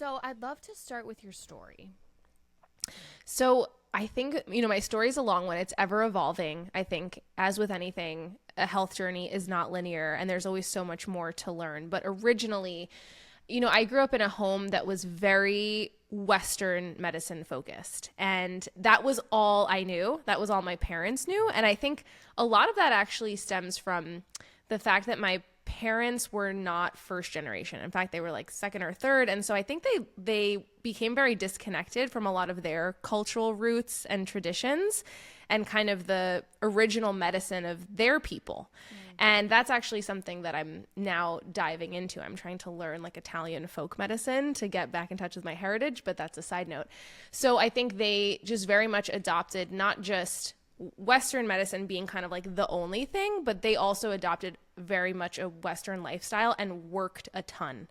So I'd love to start with your story. So I think, my story is a long one. It's ever evolving. I think, as with anything, a health journey is not linear and there's always so much more to learn. But originally, I grew up in a home that was very Western medicine focused. And that was all I knew. That was all my parents knew. And I think a lot of that actually stems from the fact that my parents were not first generation. In fact, they were like second or third. And so I think they became very disconnected from a lot of their cultural roots and traditions and kind of the original medicine of their people. And that's actually something that I'm now diving into. I'm trying to learn like Italian folk medicine to get back in touch with my heritage, but that's a side note. So I think they just very much adopted not just Western medicine being kind of like the only thing, but they also adopted very much a Western lifestyle and worked a ton.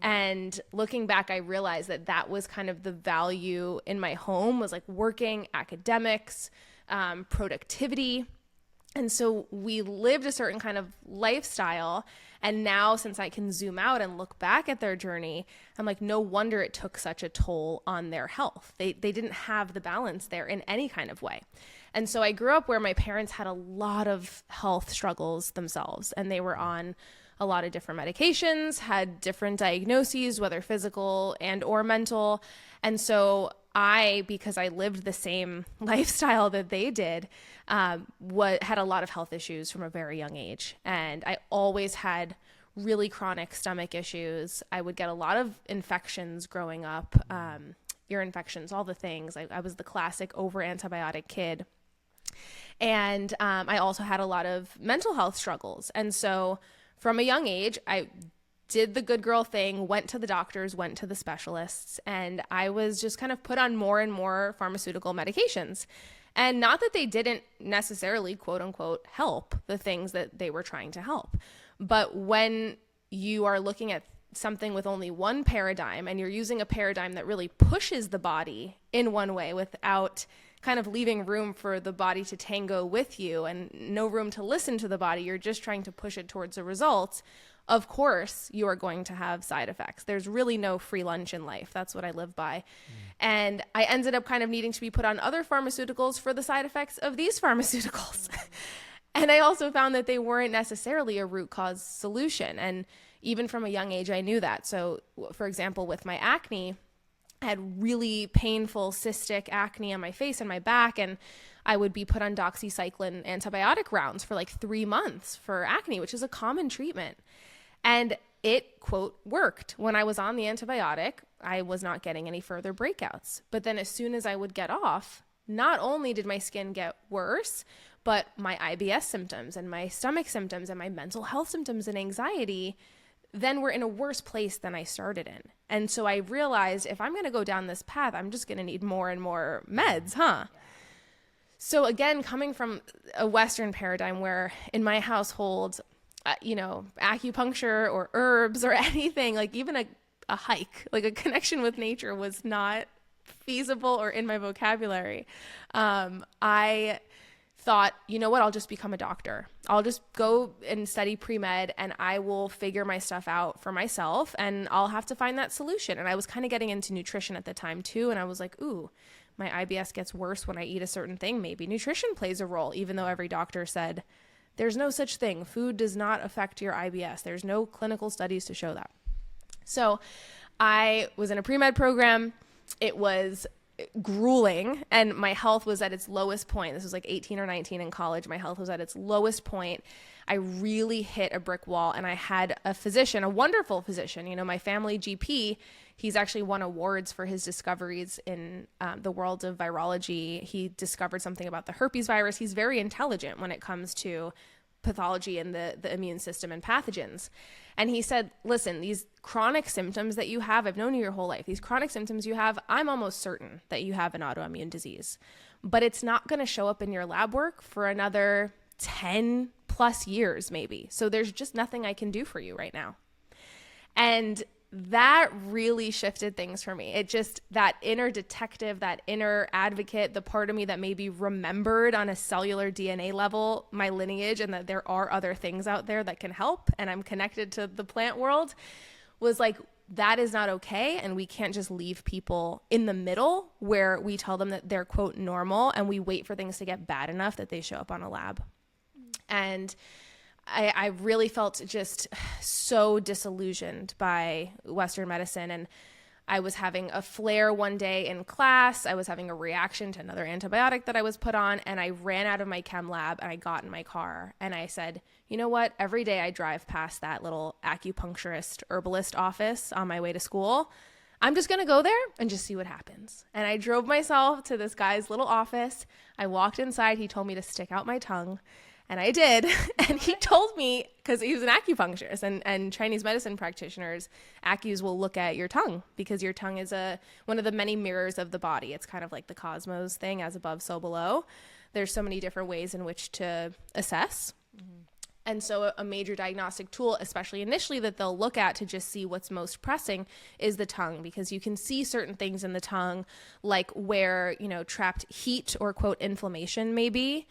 And looking back, I realized that that was kind of the value in my home, was like working, academics, productivity. And so we lived a certain kind of lifestyle. And now, since I can zoom out and look back at their journey, I'm like, no wonder it took such a toll on their health. They didn't have the balance there in any kind of way. And so I grew up where my parents had a lot of health struggles themselves, and they were on a lot of different medications, had different diagnoses, whether physical and or mental. And so because I lived the same lifestyle that they did, had a lot of health issues from a very young age. And I always had really chronic stomach issues. I would get a lot of infections growing up, ear infections, all the things. I was the classic over antibiotic kid. And I also had a lot of mental health struggles. And so from a young age, I did the good girl thing, went to the doctors, went to the specialists, and I was just kind of put on more and more pharmaceutical medications. And not that they didn't necessarily, quote unquote, help the things that they were trying to help. But when you are looking at something with only one paradigm and you're using a paradigm that really pushes the body in one way without kind of leaving room for the body to tango with you and no room to listen to the body, you're just trying to push it towards a result. Of course, you are going to have side effects. There's really no free lunch in life. That's what I live by. And I ended up kind of needing to be put on other pharmaceuticals for the side effects of these pharmaceuticals. And I also found that they weren't necessarily a root cause solution. And even from a young age, I knew that. So, for example, with my acne, I had really painful cystic acne on my face and my back, and I would be put on doxycycline antibiotic rounds for like 3 months for acne, which is a common treatment. And it, quote, worked. When I was on the antibiotic, I was not getting any further breakouts. But then as soon as I would get off, not only did my skin get worse, but my IBS symptoms and my stomach symptoms and my mental health symptoms and anxiety then were in a worse place than I started in. And so I realized if I'm going to go down this path, I'm just going to need more and more meds, So again, coming from a Western paradigm where in my household, acupuncture or herbs or anything, like even a hike, like a connection with nature was not feasible or in my vocabulary. I thought, you know what, I'll just become a doctor. I'll just go and study pre-med and I will figure my stuff out for myself and I'll have to find that solution. And I was kind of getting into nutrition at the time too. And I was like, ooh, my IBS gets worse when I eat a certain thing. Maybe nutrition plays a role, even though every doctor said, there's no such thing. Food does not affect your IBS. There's no clinical studies to show that. So I was in a pre-med program. It was grueling and my health was at its lowest point. This was like 18 or 19 in college. My health was at its lowest point. I really hit a brick wall and I had a physician, a wonderful physician, my family GP. He's actually won awards for his discoveries in the world of virology. He discovered something about the herpes virus. He's very intelligent when it comes to pathology and the immune system and pathogens. And he said, listen, these chronic symptoms that you have, I've known you your whole life, these chronic symptoms you have, I'm almost certain that you have an autoimmune disease, but it's not going to show up in your lab work for another 10 plus years, maybe. So there's just nothing I can do for you right now. And that really shifted things for me. It just, that inner detective, that inner advocate, the part of me that maybe remembered on a cellular DNA level my lineage and that there are other things out there that can help and I'm connected to the plant world, was like, that is not okay. And we can't just leave people in the middle where we tell them that they're, quote, normal, and we wait for things to get bad enough that they show up on a lab. And I really felt just so disillusioned by Western medicine. And I was having a flare one day in class. I was having a reaction to another antibiotic that I was put on, and I ran out of my chem lab and I got in my car and I said, you know what? Every day I drive past that little acupuncturist herbalist office on my way to school. I'm just going to go there and just see what happens. And I drove myself to this guy's little office. I walked inside. He told me to stick out my tongue. And I did. And he told me, because he was an acupuncturist and Chinese medicine practitioners, acus will look at your tongue because your tongue is one of the many mirrors of the body. It's kind of like the cosmos thing, as above, so below. There's so many different ways in which to assess. Mm-hmm. And so a major diagnostic tool, especially initially, that they'll look at to just see what's most pressing is the tongue, because you can see certain things in the tongue, like where, trapped heat or, quote, inflammation may be.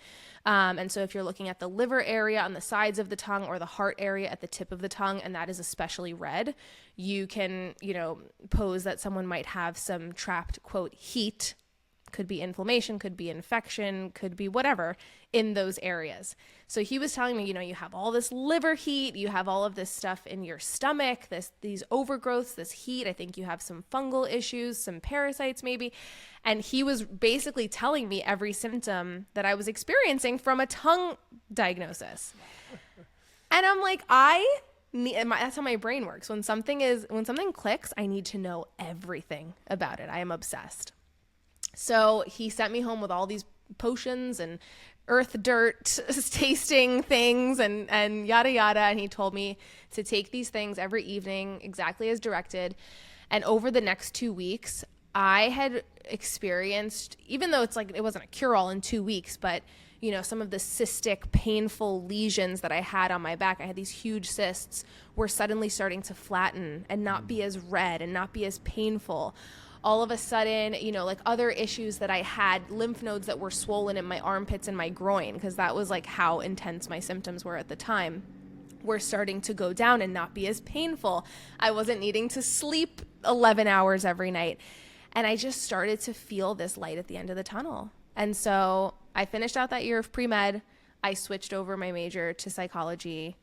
And so if you're looking at the liver area on the sides of the tongue or the heart area at the tip of the tongue, and that is especially red, you can, pose that someone might have some trapped, quote, heat. Could be inflammation, could be infection, could be whatever in those areas. So he was telling me, you have all this liver heat, you have all of this stuff in your stomach, these overgrowths, this heat. I think you have some fungal issues, some parasites maybe. And he was basically telling me every symptom that I was experiencing from a tongue diagnosis. And I'm like, that's how my brain works. When something clicks, I need to know everything about it. I am obsessed. So he sent me home with all these potions and earth dirt tasting things and yada yada. And he told me to take these things every evening exactly as directed. And over the next 2 weeks, I had experienced, even though it's like it wasn't a cure-all in 2 weeks, but some of the cystic, painful lesions that I had on my back, I had these huge cysts, were suddenly starting to flatten and not be as red and not be as painful. All of a sudden, like other issues that I had, lymph nodes that were swollen in my armpits and my groin, because that was like how intense my symptoms were at the time, were starting to go down and not be as painful. I wasn't needing to sleep 11 hours every night. And I just started to feel this light at the end of the tunnel. And so I finished out that year of pre-med. I switched over my major to psychology,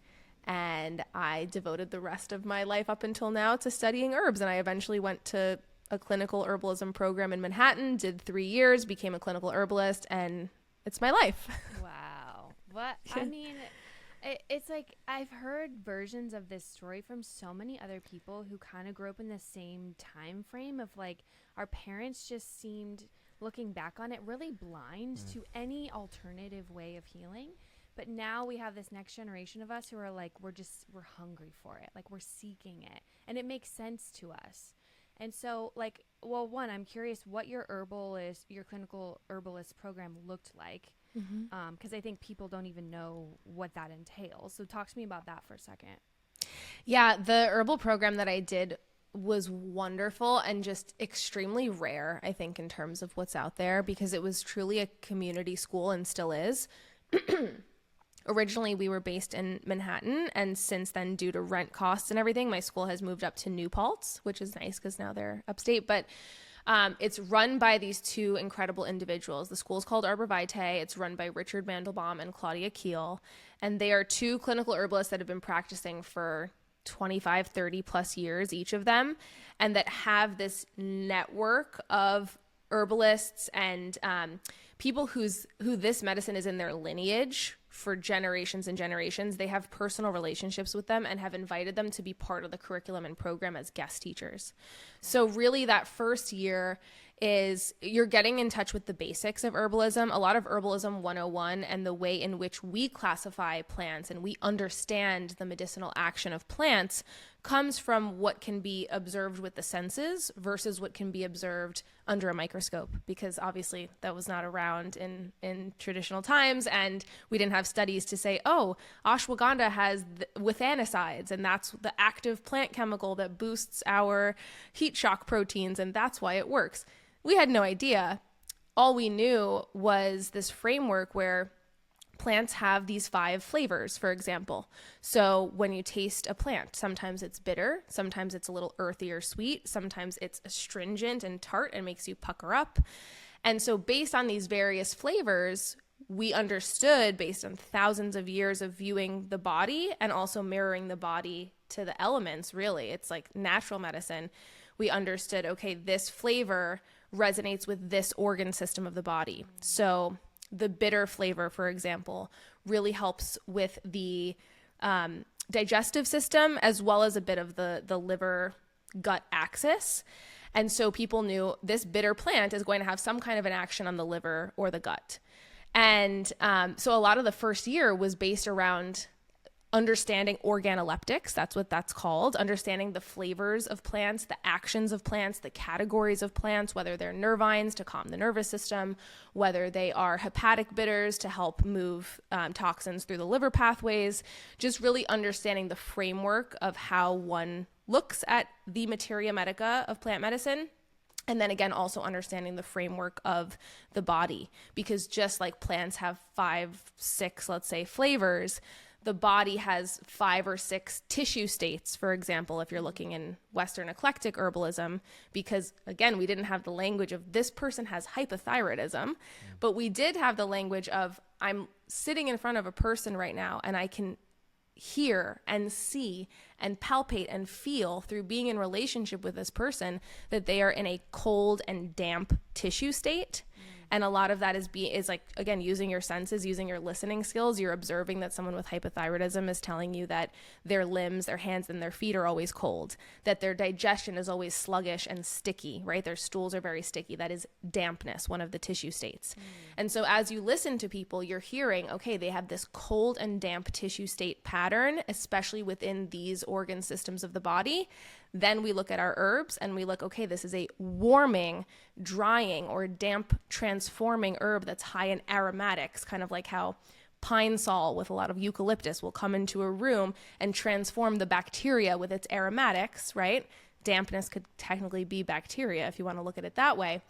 and I devoted the rest of my life up until now to studying herbs. And I eventually went to a clinical herbalism program in Manhattan, did 3 years, became a clinical herbalist, and it's my life. Wow. What? I mean, it's like I've heard versions of this story from so many other people who kind of grew up in the same time frame of like our parents just seemed, looking back on it, really blind to any alternative way of healing. But now we have this next generation of us who are like, we're hungry for it. Like we're seeking it, and it makes sense to us. And so, like, well, one, I'm curious what your clinical herbalist program looked like, because I think people don't even know what that entails. So talk to me about that for a second. Yeah, the herbal program that I did was wonderful and just extremely rare, I think, in terms of what's out there, because it was truly a community school and still is. Originally, we were based in Manhattan, and since then, due to rent costs and everything, my school has moved up to New Paltz, which is nice because now they're upstate. But it's run by these two incredible individuals. The school is called Arbor Vitae. It's run by Richard Mandelbaum and Claudia Keel, and they are two clinical herbalists that have been practicing for 25, 30 plus years, each of them, and that have this network of herbalists and people who this medicine is in their lineage for generations and generations. They have personal relationships with them and have invited them to be part of the curriculum and program as guest teachers. So really that first year is you're getting in touch with the basics of herbalism, a lot of herbalism 101, and the way in which we classify plants and we understand the medicinal action of plants comes from what can be observed with the senses versus what can be observed under a microscope, because obviously that was not around in traditional times, and we didn't have studies to say, oh, ashwagandha has withanicides, and that's the active plant chemical that boosts our heat shock proteins, and that's why it works. We had no idea. All we knew was this framework where plants have these 5 flavors, for example. So when you taste a plant, sometimes it's bitter, sometimes it's a little earthy or sweet, sometimes it's astringent and tart and makes you pucker up. And so based on these various flavors, we understood, based on thousands of years of viewing the body and also mirroring the body to the elements, really, it's like natural medicine. We understood, okay, this flavor resonates with this organ system of the body. So the bitter flavor, for example, really helps with the digestive system as well as a bit of the liver gut axis. And so people knew this bitter plant is going to have some kind of an action on the liver or the gut. And so a lot of the first year was based around understanding organoleptics, that's what that's called, understanding the flavors of plants, the actions of plants, the categories of plants, whether they're nervines to calm the nervous system, whether they are hepatic bitters to help move toxins through the liver pathways, just really understanding the framework of how one looks at the materia medica of plant medicine. And then again, also understanding the framework of the body, because just like plants have 5, 6, let's say, flavors, the body has 5 or 6 tissue states, for example, if you're looking in Western eclectic herbalism, because again, we didn't have the language of this person has hypothyroidism, but we did have the language of I'm sitting in front of a person right now and I can hear and see and palpate and feel through being in relationship with this person that they are in a cold and damp tissue state. And a lot of that is like, again, using your senses, using your listening skills. You're observing that someone with hypothyroidism is telling you that their limbs, their hands, and their feet are always cold, that their digestion is always sluggish and sticky, right? Their stools are very sticky. That is dampness, one of the tissue states. And so as you listen to people, you're hearing, okay, they have this cold and damp tissue state pattern, especially within these organ systems of the body. Then we look at our herbs and we look, okay, this is a warming, drying, or damp transforming herb that's high in aromatics, kind of like how pine sol with a lot of eucalyptus will come into a room and transform the bacteria with its aromatics, right? Dampness could technically be bacteria if you want to look at it that way.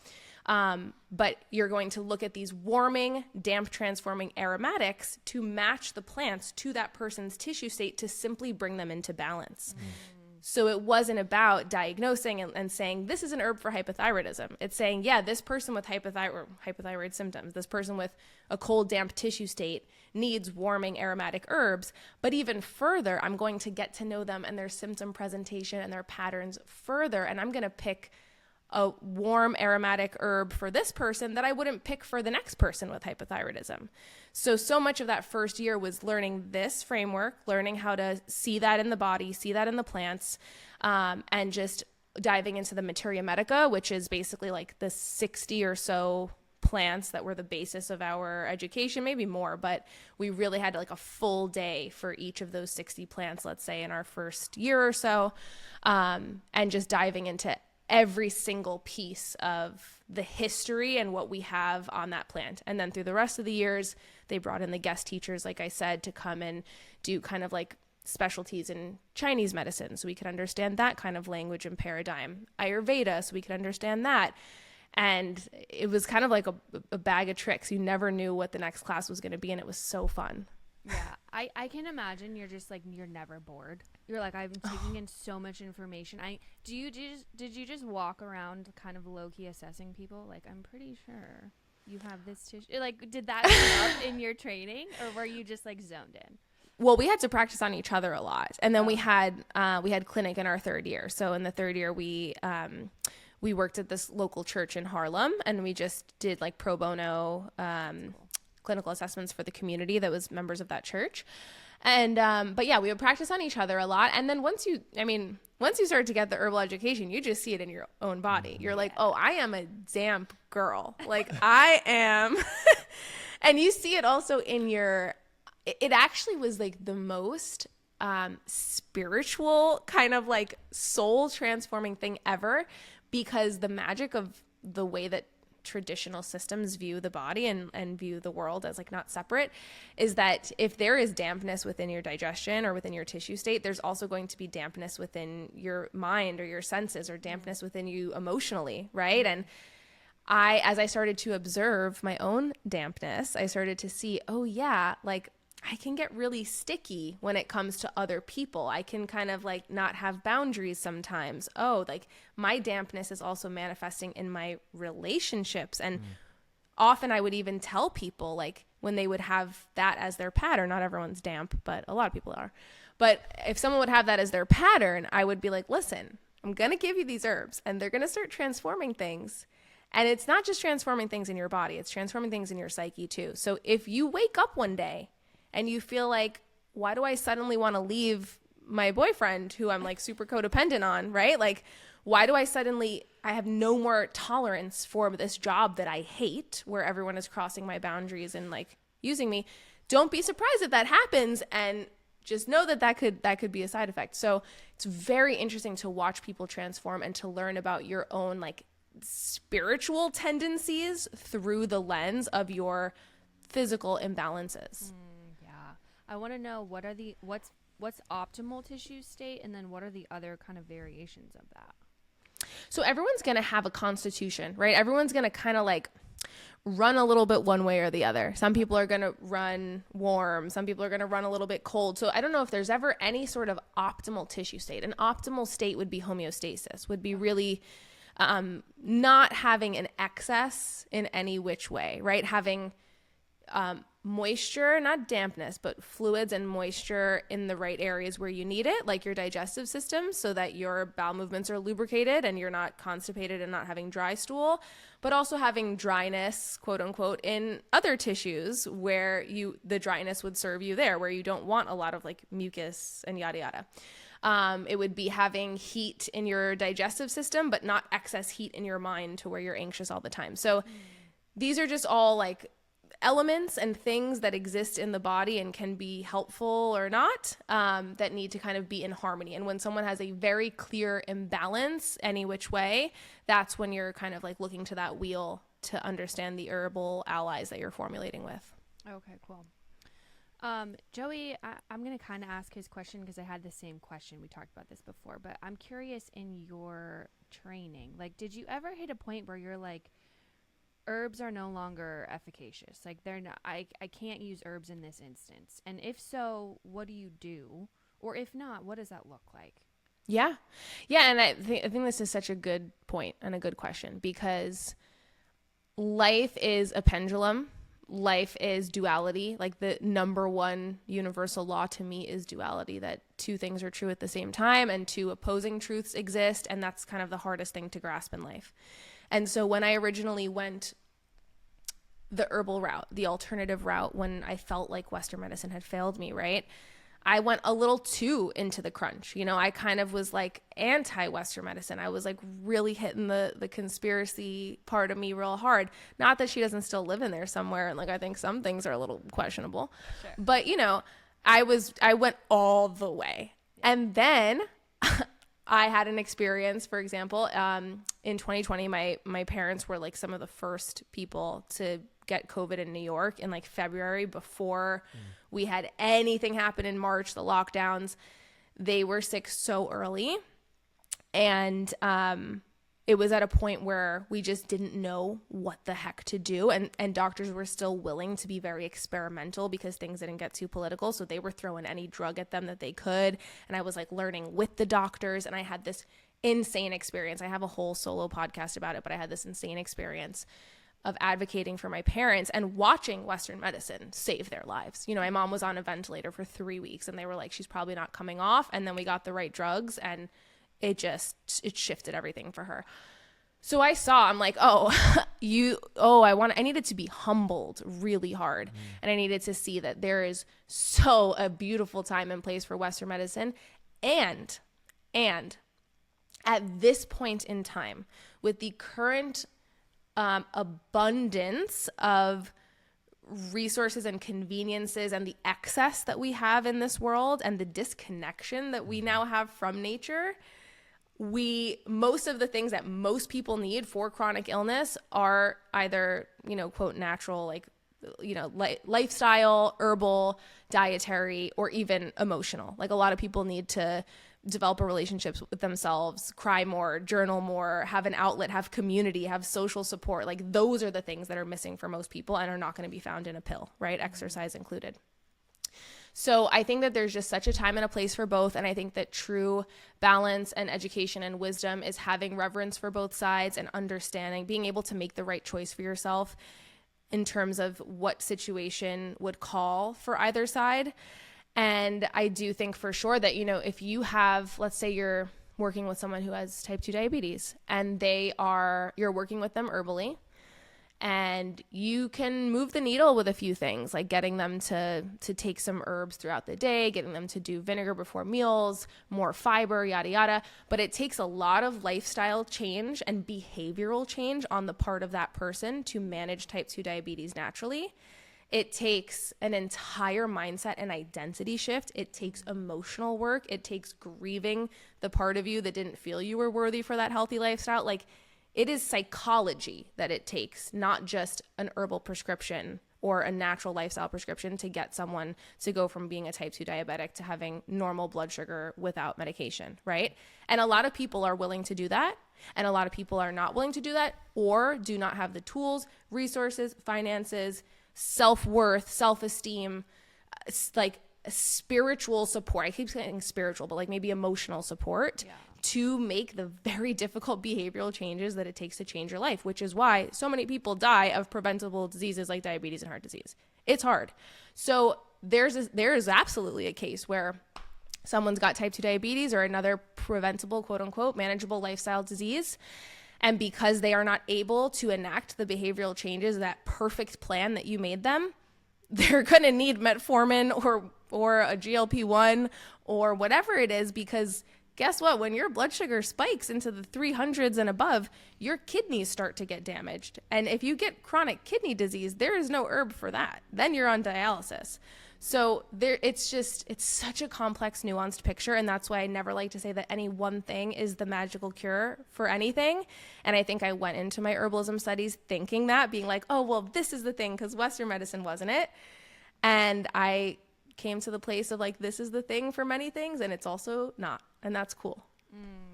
But you're going to look at these warming, damp transforming aromatics to match the plants to that person's tissue state to simply bring them into balance. So it wasn't about diagnosing and saying, this is an herb for hypothyroidism. It's saying, yeah, this person with hypothyroid symptoms, this person with a cold, damp tissue state needs warming aromatic herbs. But even further, I'm going to get to know them and their symptom presentation and their patterns further. And I'm going to pick a warm aromatic herb for this person that I wouldn't pick for the next person with hypothyroidism. So much of that first year was learning this framework, learning how to see that in the body, see that in the plants, and just diving into the materia medica, which is basically like the 60 or so plants that were the basis of our education, maybe more, but we really had like a full day for each of those 60 plants, let's say, in our first year or so, and just diving into every single piece of the history and what we have on that plant. And then through the rest of the years, they brought in the guest teachers, like I said, to come and do kind of like specialties in Chinese medicine so we could understand that kind of language and paradigm, Ayurveda so we could understand that. And it was kind of like a bag of tricks. You never knew what the next class was going to be, and it was so fun. Yeah, I can imagine you're just like, you're never bored. You're like, I'm taking in so much information. Did you just walk around kind of low-key assessing people? Like, I'm pretty sure you have this tissue. Like, did that come up in your training, or were you just like zoned in? Well, we had to practice on each other a lot. And then we had clinic in our third year. So in the third year, we worked at this local church in Harlem, and we just did like pro bono clinical assessments for the community that was members of that church. And but yeah, we would practice on each other a lot. And then once you start to get the herbal education, you just see it in your own body. You're like, oh, I am a damp girl. Like I am. And you see it also in your, it actually was like the most spiritual kind of like soul transforming thing ever, because the magic of the way that traditional systems view the body and view the world as like not separate is that if there is dampness within your digestion or within your tissue state, there's also going to be dampness within your mind or your senses, or dampness within you emotionally, right? And as I started to observe my own dampness, I started to see, oh yeah, like I can get really sticky when it comes to other people. I can kind of like not have boundaries sometimes. Oh, like my dampness is also manifesting in my relationships. And often I would even tell people, like, when they would have that as their pattern, not everyone's damp, but a lot of people are. But if someone would have that as their pattern, I would be like, listen, I'm going to give you these herbs and they're going to start transforming things. And it's not just transforming things in your body, it's transforming things in your psyche too. So if you wake up one day and you feel like, why do I suddenly want to leave my boyfriend who I'm like super codependent on, right? Like, why do I have no more tolerance for this job that I hate, where everyone is crossing my boundaries and like using me? Don't be surprised if that happens, and just know that could be a side effect. So it's very interesting to watch people transform and to learn about your own like spiritual tendencies through the lens of your physical imbalances. Yeah. I want to know what's optimal tissue state, and then what are the other kind of variations of that? So everyone's going to have a constitution, right? Everyone's going to kind of like run a little bit one way or the other. Some people are going to run warm. Some people are going to run a little bit cold. So I don't know if there's ever any sort of optimal tissue state. An optimal state would be homeostasis, would be really not having an excess in any which way, right? Having moisture, not dampness, but fluids and moisture in the right areas where you need it, like your digestive system, so that your bowel movements are lubricated and you're not constipated and not having dry stool, but also having dryness, quote unquote, in other tissues where the dryness would serve you there, where you don't want a lot of like mucus and yada yada. It would be having heat in your digestive system, but not excess heat in your mind to where you're anxious all the time. So these are just all like elements and things that exist in the body and can be helpful or not, that need to kind of be in harmony. And when someone has a very clear imbalance any which way, that's when you're kind of like looking to that wheel to understand the herbal allies that you're formulating with. Okay, cool. Joey, I'm going to kind of ask his question because I had the same question. We talked about this before, but I'm curious, in your training, like, did you ever hit a point where you're like, herbs are no longer efficacious? Like, they're not, I can't use herbs in this instance. And if so, what do you do? Or if not, what does that look like? Yeah. Yeah. And I think this is such a good point and a good question, because life is a pendulum. Life is duality. Like, the number one universal law to me is duality, that two things are true at the same time and two opposing truths exist. And that's kind of the hardest thing to grasp in life. And so when I originally went the herbal route, the alternative route, when I felt like Western medicine had failed me, right? I went a little too into the crunch. You know, I kind of was like anti-Western medicine. I was like really hitting the conspiracy part of me real hard. Not that she doesn't still live in there somewhere. And like, I think some things are a little questionable. Sure. But, you know, I went all the way. And then I had an experience, for example, in 2020, my parents were like some of the first people to get COVID in New York in like February, before we had anything happen in March, the lockdowns. They were sick so early. And it was at a point where we just didn't know what the heck to do. And doctors were still willing to be very experimental because things didn't get too political. So they were throwing any drug at them that they could. And I was like learning with the doctors. And I had this insane experience. I have a whole solo podcast about it, but I had this insane experience of advocating for my parents and watching Western medicine save their lives. You know, my mom was on a ventilator for 3 weeks and they were like, she's probably not coming off. And then we got the right drugs and it shifted everything for her. So I'm like, I needed to be humbled really hard. And I needed to see that there is so a beautiful time and place for Western medicine. And at this point in time, with the current abundance of resources and conveniences and the excess that we have in this world and the disconnection that we now have from nature, most of the things that most people need for chronic illness are either, you know, quote, natural, like, you know, lifestyle, herbal, dietary, or even emotional. Like, a lot of people need to develop a relationship with themselves, cry more, journal more, have an outlet, have community, have social support. Like those are the things that are missing for most people and are not going to be found in a pill, right? Exercise included. So I think that there's just such a time and a place for both. And I think that true balance and education and wisdom is having reverence for both sides and understanding, being able to make the right choice for yourself in terms of what situation would call for either side. And I do think for sure that, you know, if you have, let's say you're working with someone who has type 2 diabetes and you're working with them herbally, and you can move the needle with a few things, like getting them to take some herbs throughout the day, getting them to do vinegar before meals, more fiber, yada, yada. But it takes a lot of lifestyle change and behavioral change on the part of that person to manage type 2 diabetes naturally. It takes an entire mindset and identity shift. It takes emotional work. It takes grieving the part of you that didn't feel you were worthy for that healthy lifestyle. Like, it is psychology that it takes, not just an herbal prescription or a natural lifestyle prescription to get someone to go from being a type 2 diabetic to having normal blood sugar without medication, right? And a lot of people are willing to do that, and a lot of people are not willing to do that or do not have the tools, resources, finances, self-worth, self-esteem, like spiritual support. I keep saying spiritual, but like maybe emotional support to make the very difficult behavioral changes that it takes to change your life, which is why so many people die of preventable diseases like diabetes and heart disease. It's hard. So there is absolutely a case where someone's got type 2 diabetes or another preventable, quote unquote, manageable lifestyle disease. And because they are not able to enact the behavioral changes, that perfect plan that you made them, they're going to need metformin or a GLP-1 or whatever it is, because guess what? When your blood sugar spikes into the 300s and above, your kidneys start to get damaged. And if you get chronic kidney disease, there is no herb for that. Then you're on dialysis. So it's such a complex, nuanced picture. And that's why I never like to say that any one thing is the magical cure for anything. And I think I went into my herbalism studies thinking that, being like, oh, well, this is the thing, because Western medicine wasn't it. And I came to the place of like, this is the thing for many things, and it's also not. And that's cool.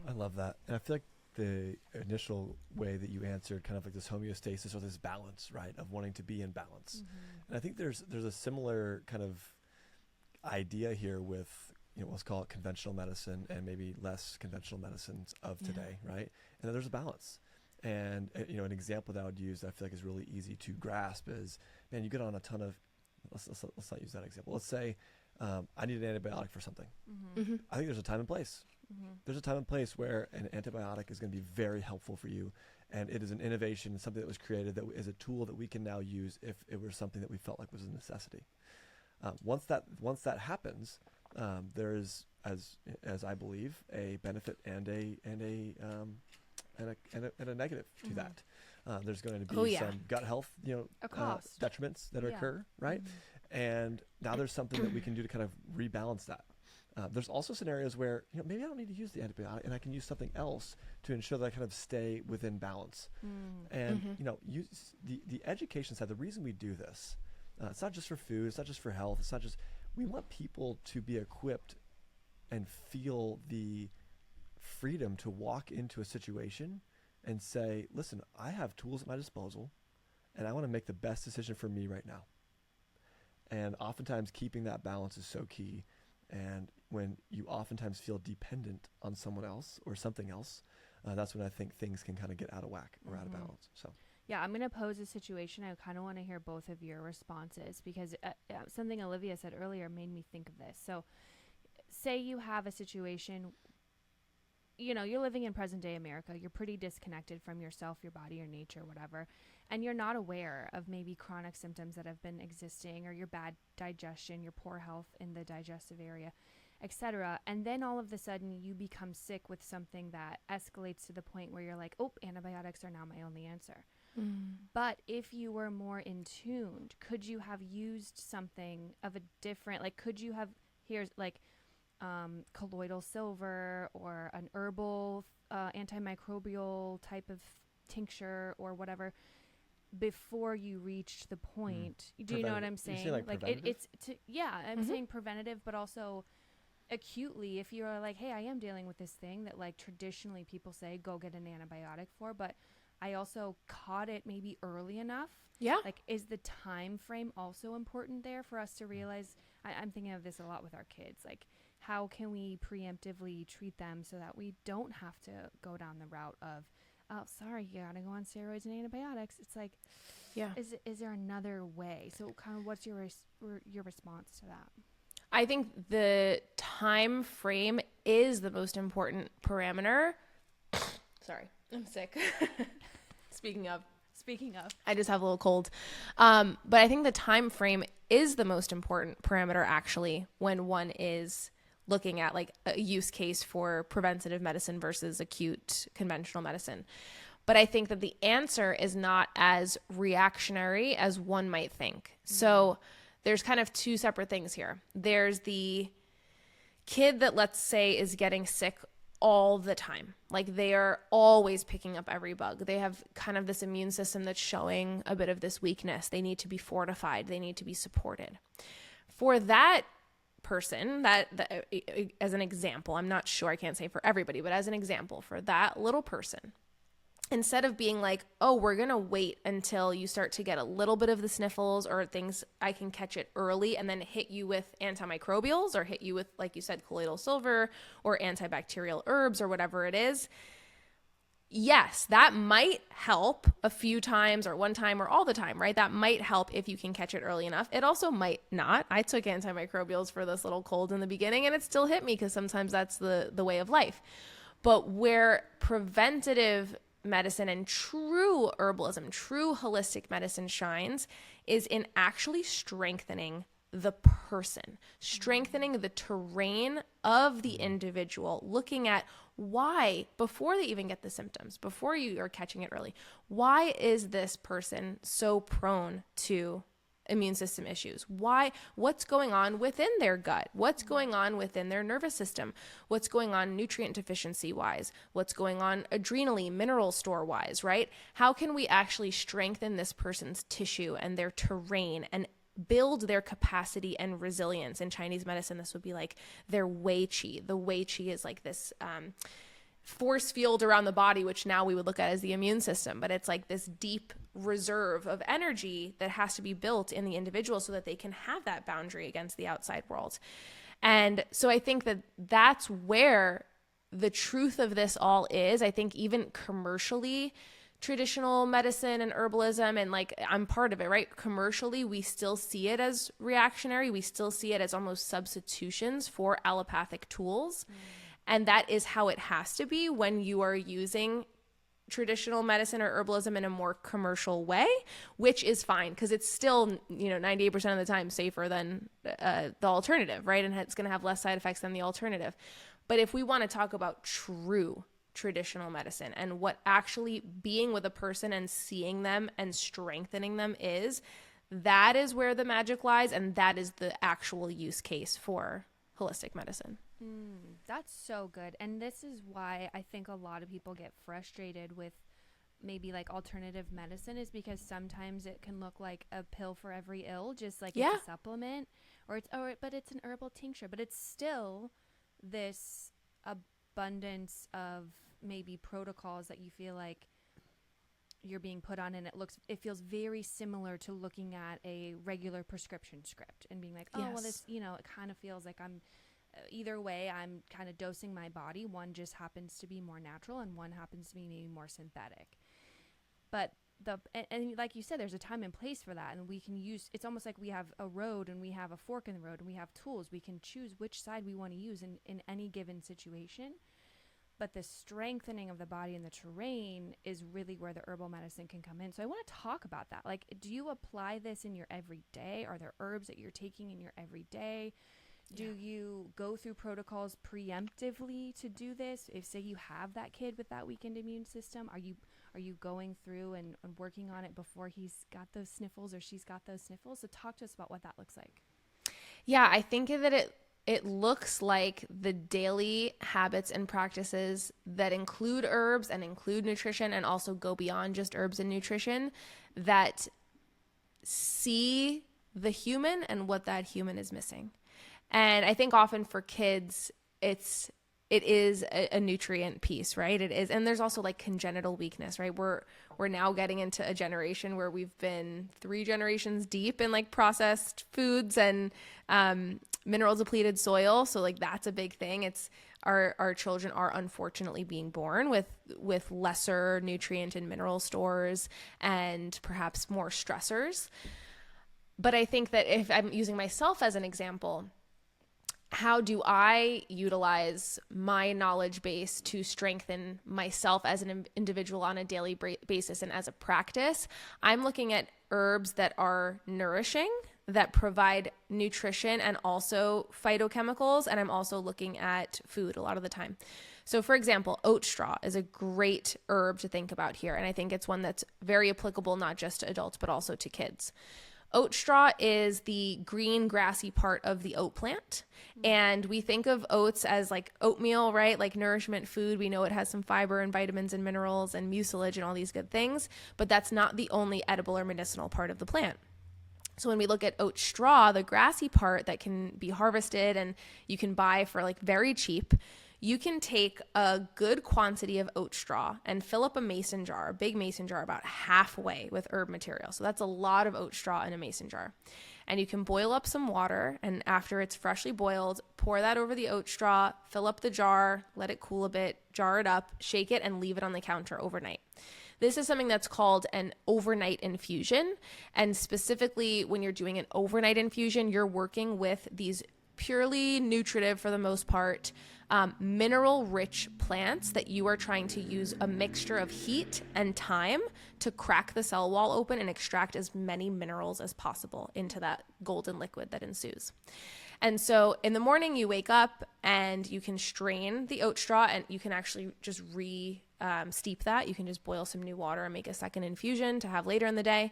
I love that. And I feel like the initial way that you answered kind of like this homeostasis or this balance, right, of wanting to be in balance. And I think there's a similar kind of idea here with, you know, let's call it conventional medicine and maybe less conventional medicines of today, right? And there's a balance. And, you know, an example that I would use that I feel like is really easy to grasp is, man, you get on a ton of, let's not use that example. Let's say I need an antibiotic for something. I think there's a time and place. There's a time and place where an antibiotic is going to be very helpful for you. And it is an innovation, something that was created that is a tool that we can now use if it were something that we felt like was a necessity. Once that happens, there is, as I believe, a benefit and a negative to that. There's going to be some gut health, detriments that occur, right? And now there's something that we can do to kind of rebalance that. There's also scenarios where, you know, maybe I don't need to use the antibiotic and I can use something else to ensure that I kind of stay within balance. And, you know, the education side, the reason we do this, it's not just for food, it's not just for health, it's not just, we want people to be equipped and feel the freedom to walk into a situation and say, listen, I have tools at my disposal and I want to make the best decision for me right now. And oftentimes keeping that balance is so key. And when you oftentimes feel dependent on someone else or something else, that's when I think things can kind of get out of whack or out of balance. So yeah, I'm going to pose a situation. I kind of want to hear both of your responses, because something Olivia said earlier made me think of this. So say you have a situation, you know, you're living in present day America. You're pretty disconnected from yourself, your body, your nature, whatever. And you're not aware of maybe chronic symptoms that have been existing, or your bad digestion, your poor health in the digestive area, etc. And then all of a sudden you become sick with something that escalates to the point where you're like, oh, antibiotics are now my only answer. But if you were more in tuned, could you have used something of a different, like, could you have, here's like colloidal silver or an herbal antimicrobial type of tincture or whatever before you reached the point? Do you know what I'm saying? Like it's I'm saying preventative, but also acutely, if you're like, hey, I am dealing with this thing that like traditionally people say go get an antibiotic for, but I also caught it maybe early enough. Yeah. Like, is the time frame also important there for us to realize? I'm thinking of this a lot with our kids. Like, how can we preemptively treat them so that we don't have to go down the route of, oh, sorry, you gotta go on steroids and antibiotics. It's like, Yeah. is there another way? So, kind of, what's your response to that? I think the time frame is the most important parameter. Sorry, I'm sick. Speaking of, I just have a little cold. But I think the time frame is the most important parameter actually when one is looking at like a use case for preventative medicine versus acute conventional medicine. But I think that the answer is not as reactionary as one might think. So there's kind of two separate things here. There's the kid that, let's say, is getting sick all the time. Like, they are always picking up every bug. They have kind of this immune system that's showing a bit of this weakness. They need to be fortified. They need to be supported. For that person, that as an example, I'm not sure, I can't say for everybody, but as an example, for that little person, instead of being like, oh, we're going to wait until you start to get a little bit of the sniffles or things, I can catch it early and then hit you with antimicrobials or hit you with, like you said, colloidal silver or antibacterial herbs or whatever it is. Yes, that might help a few times or one time or all the time, right? That might help if you can catch it early enough. It also might not. I took antimicrobials for this little cold in the beginning and it still hit me because sometimes that's the way of life. But where preventative medicine and true herbalism, true holistic medicine shines is in actually strengthening the person, strengthening the terrain of the individual, looking at why, before they even get the symptoms, before you are catching it early, why is this person so prone to immune system issues? Why? What's going on within their gut? What's going on within their nervous system? What's going on nutrient deficiency wise? What's going on adrenally, mineral store wise, right? How can we actually strengthen this person's tissue and their terrain and build their capacity and resilience? In Chinese medicine, this would be like their wei qi. The wei qi is like this force field around the body, which now we would look at as the immune system, but it's like this deep reserve of energy that has to be built in the individual so that they can have that boundary against the outside world. And so I think that that's where the truth of this all is. I think even commercially, traditional medicine and herbalism, and like I'm part of it, right? Commercially, we still see it as reactionary. We still see it as almost substitutions for allopathic tools. And that is how it has to be when you are using traditional medicine or herbalism in a more commercial way, which is fine because it's still, 98% of the time safer than the alternative, right? And it's going to have less side effects than the alternative. But if we want to talk about true traditional medicine and what actually being with a person and seeing them and strengthening them is, that is where the magic lies. And that is the actual use case for holistic medicine. That's so good. And this is why I think a lot of people get frustrated with maybe like alternative medicine, is because sometimes it can look like a pill for every ill, just like it's a supplement, but it's an herbal tincture, but it's still this abundance of maybe protocols that you feel like you're being put on, and it feels very similar to looking at a regular prescription script and being like, oh, well, this, it kind of feels like I'm either way, I'm kind of dosing my body. One just happens to be more natural and one happens to be maybe more synthetic. But and like you said, there's a time and place for that. And we can use, it's almost like we have a road and we have a fork in the road and we have tools. We can choose which side we want to use in any given situation. But the strengthening of the body and the terrain is really where the herbal medicine can come in. So I want to talk about that. Like, do you apply this in your everyday? Are there herbs that you're taking in your everyday? Do you go through protocols preemptively to do this? If, say, you have that kid with that weakened immune system, are you going through and working on it before he's got those sniffles or she's got those sniffles? So talk to us about what that looks like. Yeah, I think that it looks like the daily habits and practices that include herbs and include nutrition and also go beyond just herbs and nutrition that see the human and what that human is missing. And I think often for kids, it is a nutrient piece, right? It is. And there's also like congenital weakness, right? We're now getting into a generation where we've been 3 generations deep in like processed foods and mineral depleted soil. So like that's a big thing. It's our children are unfortunately being born with lesser nutrient and mineral stores and perhaps more stressors. But I think that if I'm using myself as an example, how do I utilize my knowledge base to strengthen myself as an individual on a daily basis and as a practice? I'm looking at herbs that are nourishing, that provide nutrition and also phytochemicals. And I'm also looking at food a lot of the time. So for example, oat straw is a great herb to think about here. And I think it's one that's very applicable, not just to adults, but also to kids. Oat straw is the green grassy part of the oat plant. And we think of oats as like oatmeal, right? Like nourishment food. We know it has some fiber and vitamins and minerals and mucilage and all these good things, but that's not the only edible or medicinal part of the plant. So when we look at oat straw, the grassy part that can be harvested and you can buy for like very cheap, you can take a good quantity of oat straw and fill up a mason jar, a big mason jar, about halfway with herb material. So that's a lot of oat straw in a mason jar. And you can boil up some water, and after it's freshly boiled, pour that over the oat straw, fill up the jar, let it cool a bit, jar it up, shake it, and leave it on the counter overnight. This is something that's called an overnight infusion. And specifically, when you're doing an overnight infusion, you're working with these purely nutritive, for the most part, mineral-rich plants that you are trying to use a mixture of heat and time to crack the cell wall open and extract as many minerals as possible into that golden liquid that ensues. And so in the morning, you wake up and you can strain the oat straw, and you can actually just steep that. You can just boil some new water and make a second infusion to have later in the day.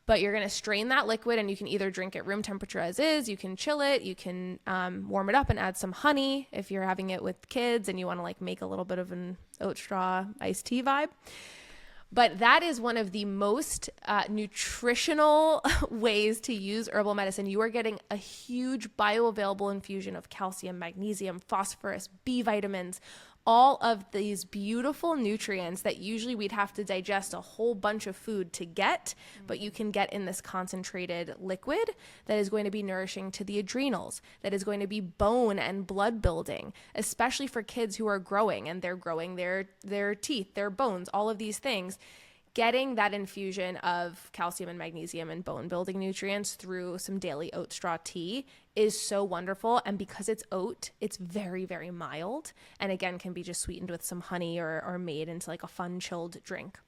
But you're going to strain that liquid, and you can either drink it room temperature as is, you can chill it, you can warm it up and add some honey if you're having it with kids and you want to like make a little bit of an oat straw iced tea vibe. But that is one of the most nutritional ways to use herbal medicine. You are getting a huge bioavailable infusion of calcium, magnesium, phosphorus, B vitamins, all of these beautiful nutrients that usually we'd have to digest a whole bunch of food to get, but you can get in this concentrated liquid that is going to be nourishing to the adrenals, that is going to be bone and blood building, especially for kids who are growing and they're growing their teeth, their bones, all of these things. Getting that infusion of calcium and magnesium and bone building nutrients through some daily oat straw tea is so wonderful. And because it's oat, it's very, very mild. And again, can be just sweetened with some honey or made into like a fun chilled drink.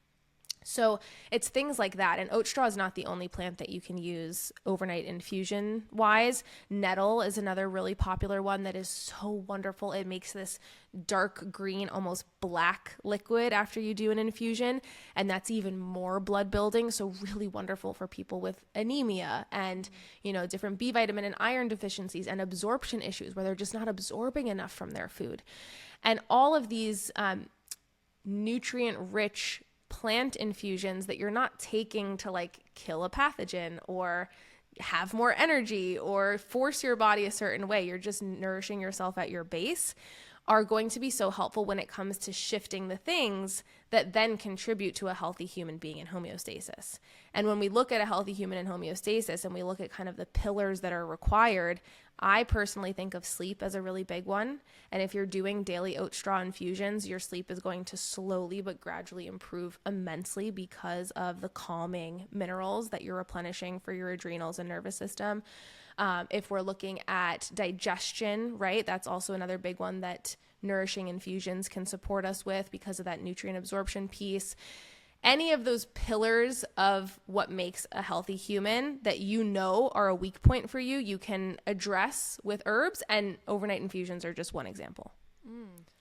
So it's things like that. And oat straw is not the only plant that you can use overnight infusion wise. Nettle is another really popular one that is so wonderful. It makes this dark green, almost black liquid after you do an infusion. And that's even more blood building. So really wonderful for people with anemia and, different B vitamin and iron deficiencies and absorption issues where they're just not absorbing enough from their food. And all of these nutrient rich plant infusions that you're not taking to like kill a pathogen or have more energy or force your body a certain way. You're just nourishing yourself at your base, are going to be so helpful when it comes to shifting the things that then contribute to a healthy human being in homeostasis. And when we look at a healthy human in homeostasis and we look at kind of the pillars that are required, I personally think of sleep as a really big one. And if you're doing daily oat straw infusions, your sleep is going to slowly but gradually improve immensely because of the calming minerals that you're replenishing for your adrenals and nervous system. If we're looking at digestion, right, that's also another big one that nourishing infusions can support us with because of that nutrient absorption piece. Any of those pillars of what makes a healthy human that are a weak point for you, you can address with herbs, and overnight infusions are just one example.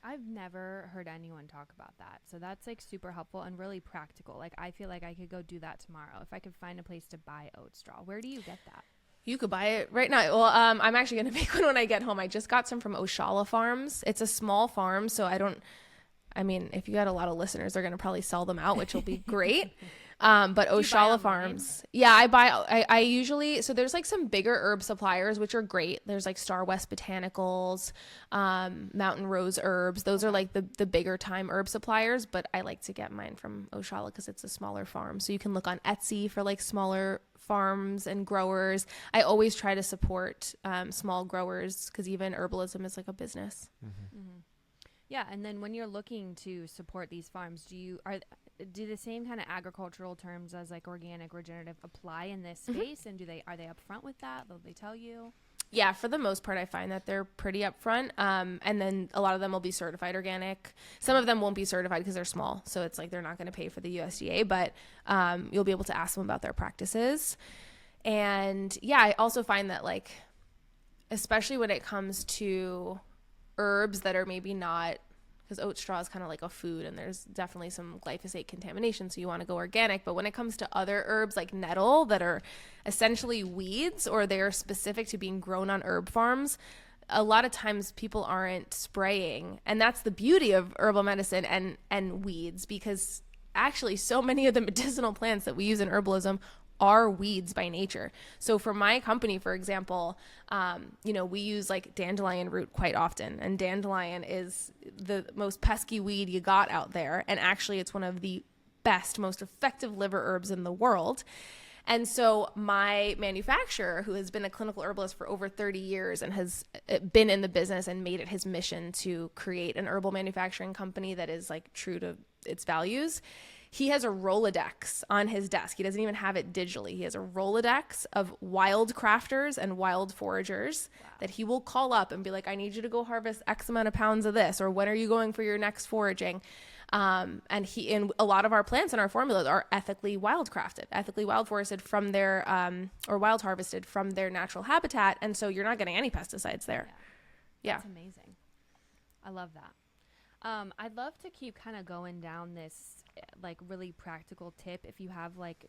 I've never heard anyone talk about that. So that's like super helpful and really practical. Like I feel like I could go do that tomorrow if I could find a place to buy oat straw. Where do you get that? You could buy it right now. Well, I'm actually going to make one when I get home. I just got some from Oshala Farms. It's a small farm, so if you got a lot of listeners, they're going to probably sell them out, which will be great. But Do you buy Oshala online? Farms, yeah, I usually, so there's like some bigger herb suppliers, which are great. There's like Star West Botanicals, Mountain Rose Herbs. Those are like the bigger time herb suppliers, but I like to get mine from Oshala because it's a smaller farm. So you can look on Etsy for like smaller farms and growers. I always try to support small growers because even herbalism is like a business. Yeah, and then when you're looking to support these farms, do the same kind of agricultural terms as like organic, regenerative apply in this space? And are they upfront with that? Will they tell you? Yeah, for the most part, I find that they're pretty upfront. And then a lot of them will be certified organic. Some of them won't be certified because they're small. So it's like they're not going to pay for the USDA, but you'll be able to ask them about their practices. And yeah, I also find that like, especially when it comes to herbs that are maybe not, because oat straw is kind of like a food and there's definitely some glyphosate contamination, so you want to go organic. But when it comes to other herbs like nettle that are essentially weeds or they're specific to being grown on herb farms, a lot of times people aren't spraying. And that's the beauty of herbal medicine and weeds, because actually so many of the medicinal plants that we use in herbalism are weeds by nature. So for my company, for example, we use like dandelion root quite often, and dandelion is the most pesky weed you got out there. And actually it's one of the best, most effective liver herbs in the world. And so my manufacturer, who has been a clinical herbalist for over 30 years and has been in the business and made it his mission to create an herbal manufacturing company that is like true to its values, he has a Rolodex on his desk. He doesn't even have it digitally. He has a Rolodex of wild crafters and wild foragers that he will call up and be like, I need you to go harvest X amount of pounds of this, or when are you going for your next foraging? And a lot of our plants and our formulas are ethically wild forested from their, or wild harvested from their natural habitat. And so you're not getting any pesticides there. Yeah. That's amazing. I love that. I'd love to keep kind of going down this like really practical tip. If you have like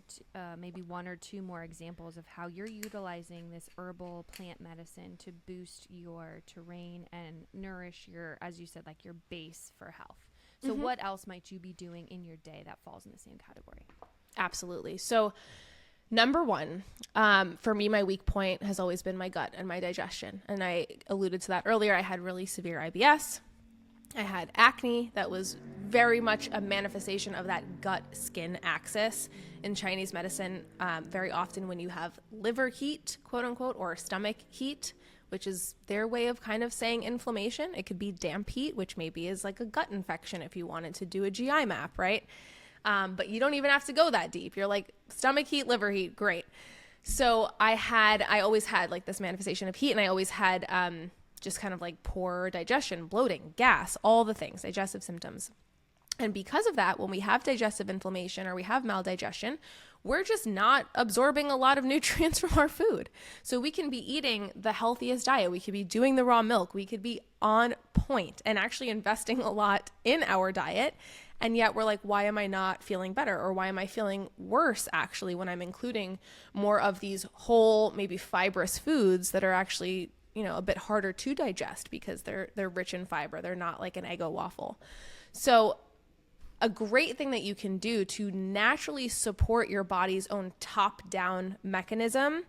maybe one or two more examples of how you're utilizing this herbal plant medicine to boost your terrain and nourish your, as you said, like your base for health. So what else might you be doing in your day that falls in the same category? Absolutely. So number one, for me, my weak point has always been my gut and my digestion. And I alluded to that earlier. I had really severe IBS. I had acne that was very much a manifestation of that gut-skin axis. In Chinese medicine, very often when you have liver heat, quote unquote, or stomach heat, which is their way of kind of saying inflammation. It could be damp heat, which maybe is like a gut infection if you wanted to do a GI map, right? But you don't even have to go that deep. You're like, stomach heat, liver heat, great. So I always had like this manifestation of heat, and I always had just kind of like poor digestion, bloating, gas, all the things, digestive symptoms. And because of that, when we have digestive inflammation or we have maldigestion, we're just not absorbing a lot of nutrients from our food. So we can be eating the healthiest diet. We could be doing the raw milk. We could be on point and actually investing a lot in our diet. And yet we're like, why am I not feeling better? Or why am I feeling worse actually when I'm including more of these whole, maybe fibrous foods that are actually, a bit harder to digest because they're rich in fiber. They're not like an Eggo waffle. So a great thing that you can do to naturally support your body's own top-down mechanism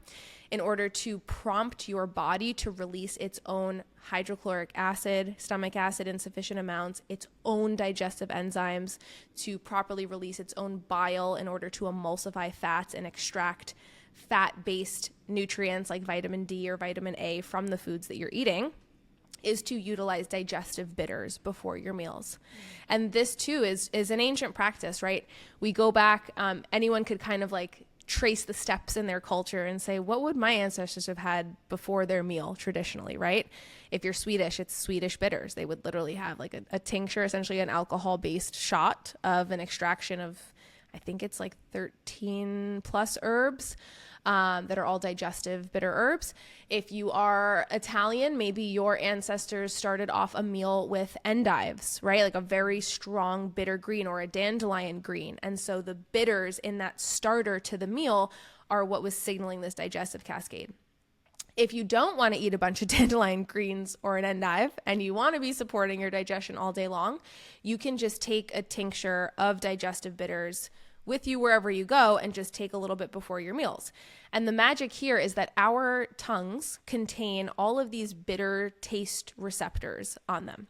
in order to prompt your body to release its own hydrochloric acid, stomach acid in sufficient amounts, its own digestive enzymes, to properly release its own bile in order to emulsify fats and extract fat-based nutrients like vitamin D or vitamin A from the foods that you're eating, is to utilize digestive bitters before your meals. And this too is an ancient practice, right? We go back, anyone could kind of like trace the steps in their culture and say, what would my ancestors have had before their meal traditionally, right? If you're Swedish, it's Swedish bitters. They would literally have like a tincture, essentially an alcohol-based shot of an extraction of, I think it's like 13 plus herbs that are all digestive bitter herbs. If you are Italian, maybe your ancestors started off a meal with endives, right? Like a very strong bitter green or a dandelion green. And so the bitters in that starter to the meal are what was signaling this digestive cascade. If you don't want to eat a bunch of dandelion greens or an endive and you want to be supporting your digestion all day long, you can just take a tincture of digestive bitters with you wherever you go and just take a little bit before your meals. And the magic here is that our tongues contain all of these bitter taste receptors on them.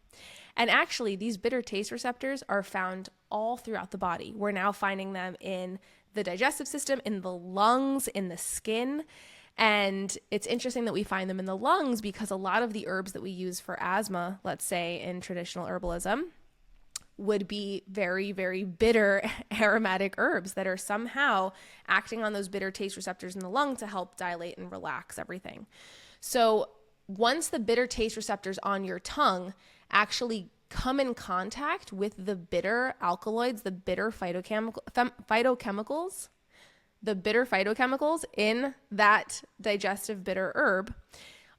And actually, these bitter taste receptors are found all throughout the body. We're now finding them in the digestive system, in the lungs, in the skin. And it's interesting that we find them in the lungs because a lot of the herbs that we use for asthma, let's say in traditional herbalism, would be very, very bitter aromatic herbs that are somehow acting on those bitter taste receptors in the lung to help dilate and relax everything. So once the bitter taste receptors on your tongue actually come in contact with the bitter alkaloids, the bitter phytochemicals in that digestive bitter herb,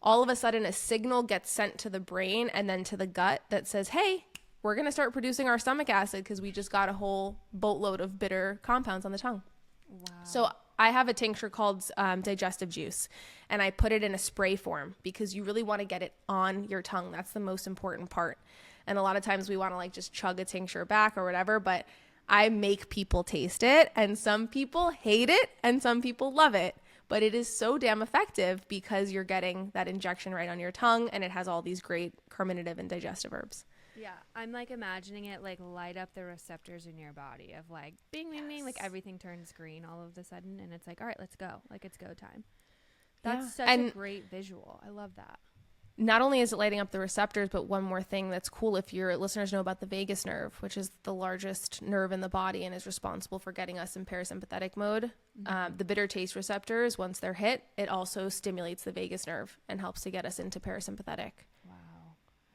all of a sudden a signal gets sent to the brain and then to the gut that says, hey, we're going to start producing our stomach acid because we just got a whole boatload of bitter compounds on the tongue. Wow. So I have a tincture called digestive juice, and I put it in a spray form because you really want to get it on your tongue. That's the most important part. And a lot of times we want to like just chug a tincture back or whatever, but I make people taste it, and some people hate it and some people love it. But it is so damn effective because you're getting that injection right on your tongue, and it has all these great carminative and digestive herbs. Yeah, I'm like imagining it like light up the receptors in your body of like bing, bing, bing, like everything turns green all of a sudden, and it's like, all right, let's go. Like it's go time. That's such a great visual. I love that. Not only is it lighting up the receptors, but one more thing that's cool, if your listeners know about the vagus nerve, which is the largest nerve in the body and is responsible for getting us in parasympathetic mode. The bitter taste receptors, once they're hit, it also stimulates the vagus nerve and helps to get us into parasympathetic. Wow.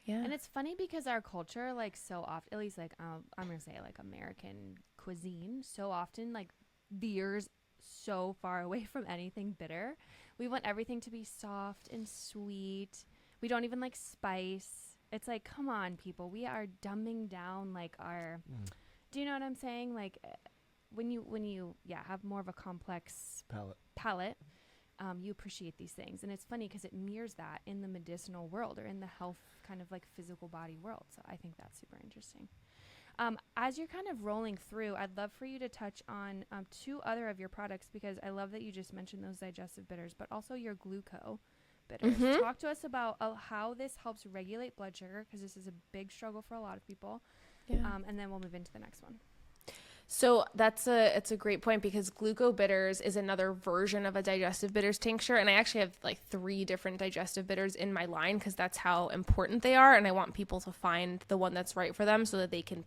Yeah. And it's funny because our culture, like so often, at least like I'm going to say like American cuisine, so often like veers so far away from anything bitter. We want everything to be soft and sweet. We don't even like spice. It's like, come on, people. We are dumbing down like our, do you know what I'm saying? Like when you have more of a complex palate, you appreciate these things. And it's funny because it mirrors that in the medicinal world or in the health kind of like physical body world. So I think that's super interesting. As you're kind of rolling through, I'd love for you to touch on 2 other of your products, because I love that you just mentioned those digestive bitters, but also your gluco bitters. Talk to us about how this helps regulate blood sugar, because this is a big struggle for a lot of people. Yeah. And then we'll move into the next one. So it's a great point, because gluco bitters is another version of a digestive bitters tincture. And I actually have like 3 different digestive bitters in my line because that's how important they are. And I want people to find the one that's right for them so that they can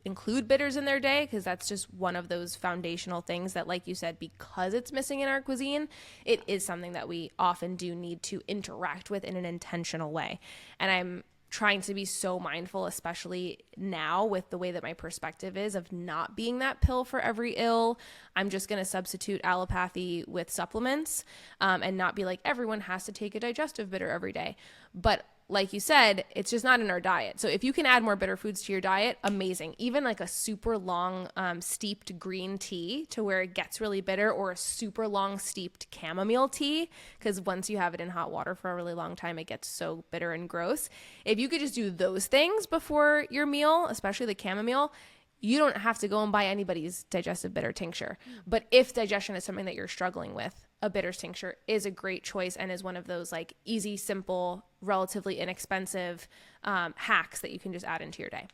include bitters in their day, because that's just one of those foundational things that, like you said, because it's missing in our cuisine, it is something that we often do need to interact with in an intentional way. And I'm trying to be so mindful, especially now with the way that my perspective is of not being that pill for every ill. I'm just going to substitute allopathy with supplements, and not be like, everyone has to take a digestive bitter every day. But like you said, it's just not in our diet. So if you can add more bitter foods to your diet, amazing. Even like a super long steeped green tea to where it gets really bitter, or a super long steeped chamomile tea, because once you have it in hot water for a really long time, it gets so bitter and gross. If you could just do those things before your meal, especially the chamomile, you don't have to go and buy anybody's digestive bitter tincture. But if digestion is something that you're struggling with, a bitters tincture is a great choice and is one of those like easy, simple, relatively inexpensive hacks that you can just add into your day.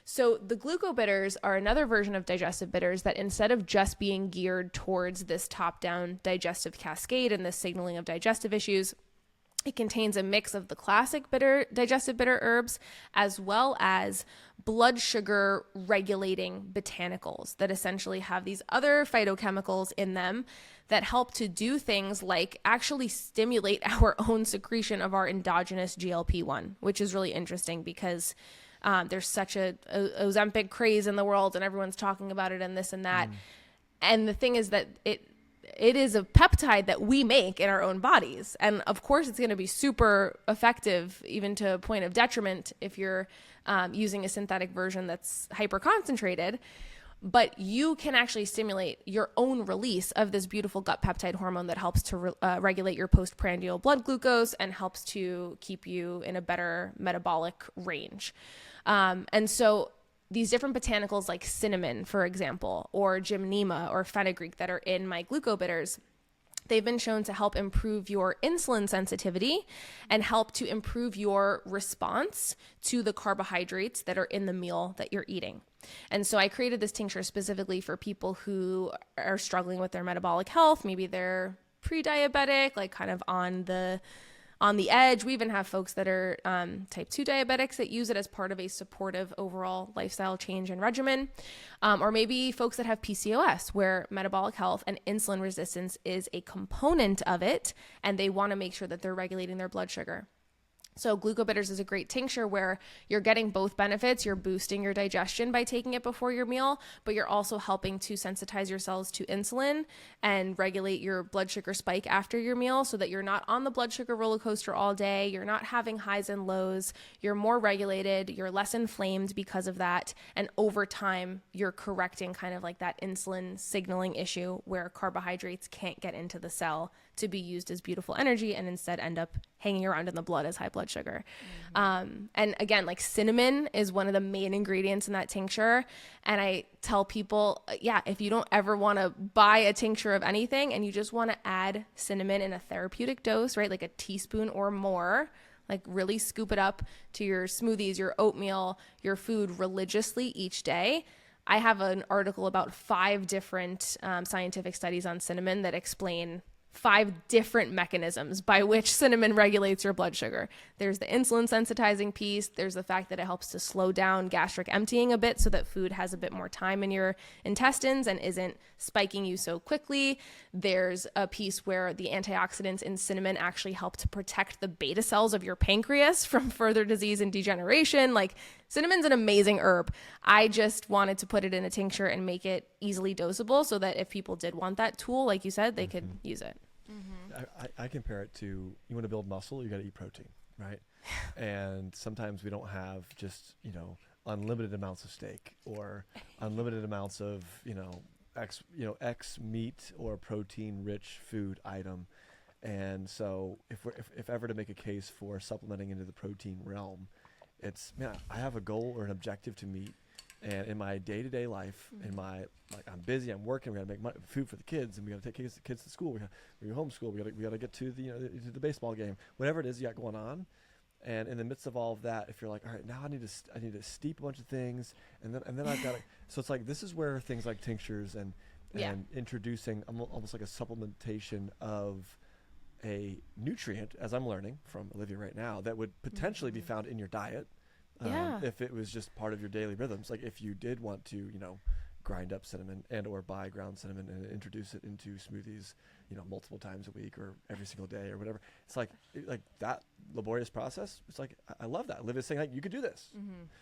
So the gluco bitters are another version of digestive bitters that, instead of just being geared towards this top-down digestive cascade and this signaling of digestive issues, it contains a mix of the classic digestive bitter herbs, as well as blood sugar regulating botanicals that essentially have these other phytochemicals in them that help to do things like actually stimulate our own secretion of our endogenous GLP-1, which is really interesting because there's such a Ozempic craze in the world and everyone's talking about it and this and that. And the thing is that it is a peptide that we make in our own bodies. And of course, it's going to be super effective, even to a point of detriment if you're using a synthetic version that's hyper concentrated. But you can actually stimulate your own release of this beautiful gut peptide hormone that helps to regulate your postprandial blood glucose and helps to keep you in a better metabolic range. And so these different botanicals like cinnamon, for example, or gymnema or fenugreek that are in my glucobitters. They've been shown to help improve your insulin sensitivity and help to improve your response to the carbohydrates that are in the meal that you're eating. And so I created this tincture specifically for people who are struggling with their metabolic health. Maybe they're pre-diabetic, like kind of on the edge. We even have folks that are type 2 diabetics that use it as part of a supportive overall lifestyle change and regimen. Or maybe folks that have PCOS, where metabolic health and insulin resistance is a component of it, and they want to make sure that they're regulating their blood sugar. So glucobitters is a great tincture where you're getting both benefits. You're boosting your digestion by taking it before your meal, but you're also helping to sensitize your cells to insulin and regulate your blood sugar spike after your meal so that you're not on the blood sugar roller coaster all day. You're not having highs and lows. You're more regulated. You're less inflamed because of that. And over time, you're correcting kind of like that insulin signaling issue where carbohydrates can't get into the cell to be used as beautiful energy and instead end up hanging around in the blood as high blood sugar. And again, like cinnamon is one of the main ingredients in that tincture. And I tell people, if you don't ever want to buy a tincture of anything and you just want to add cinnamon in a therapeutic dose, right? Like a teaspoon or more, like really scoop it up to your smoothies, your oatmeal, your food religiously each day. I have an article about 5 different scientific studies on cinnamon that explain 5 different mechanisms by which cinnamon regulates your blood sugar. There's the insulin sensitizing piece. There's the fact that it helps to slow down gastric emptying a bit so that food has a bit more time in your intestines and isn't spiking you so quickly. There's a piece where the antioxidants in cinnamon actually help to protect the beta cells of your pancreas from further disease and degeneration. Like, cinnamon's an amazing herb. I just wanted to put it in a tincture and make it easily dosable so that if people did want that tool, like you said, they could use it. I compare it to, you want to build muscle, you got to eat protein, right? And sometimes we don't have just, unlimited amounts of steak or unlimited amounts of, X meat or protein rich food item. And so if ever to make a case for supplementing into the protein realm, it's, I have a goal or an objective to meet. And in my day-to-day life, I'm busy, I'm working, we got to make food for the kids, and we got to take kids to school, we homeschool, we got to get to the baseball game, whatever it is you got going on. And in the midst of all of that, if you're like, all right, now I need to steep a bunch of things, and then I've got to, so it's like, this is where things like tinctures and introducing almost like a supplementation of a nutrient, as I'm learning from Olivia right now, that would potentially be found in your diet. If it was just part of your daily rhythms, like if you did want to, grind up cinnamon and or buy ground cinnamon and introduce it into smoothies, multiple times a week or every single day or whatever. It's like that laborious process. It's like, I love that. Olivia's saying, like, you could do this.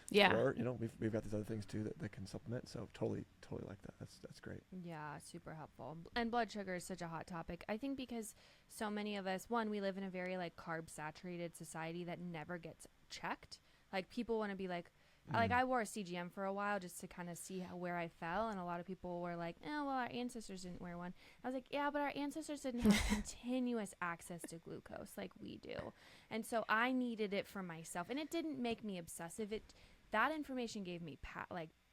Yeah. Or, we've got these other things too that can supplement. So totally like that. That's great. Yeah, super helpful. And blood sugar is such a hot topic. I think because so many of us, we live in a very like carb saturated society that never gets checked. Like, people want to be like I wore a CGM for a while just to kind of see where I fell. And a lot of people were like, oh, well, our ancestors didn't wear one. I was like, yeah, but our ancestors didn't have continuous access to glucose like we do. And so I needed it for myself. And it didn't make me obsessive. That information gave me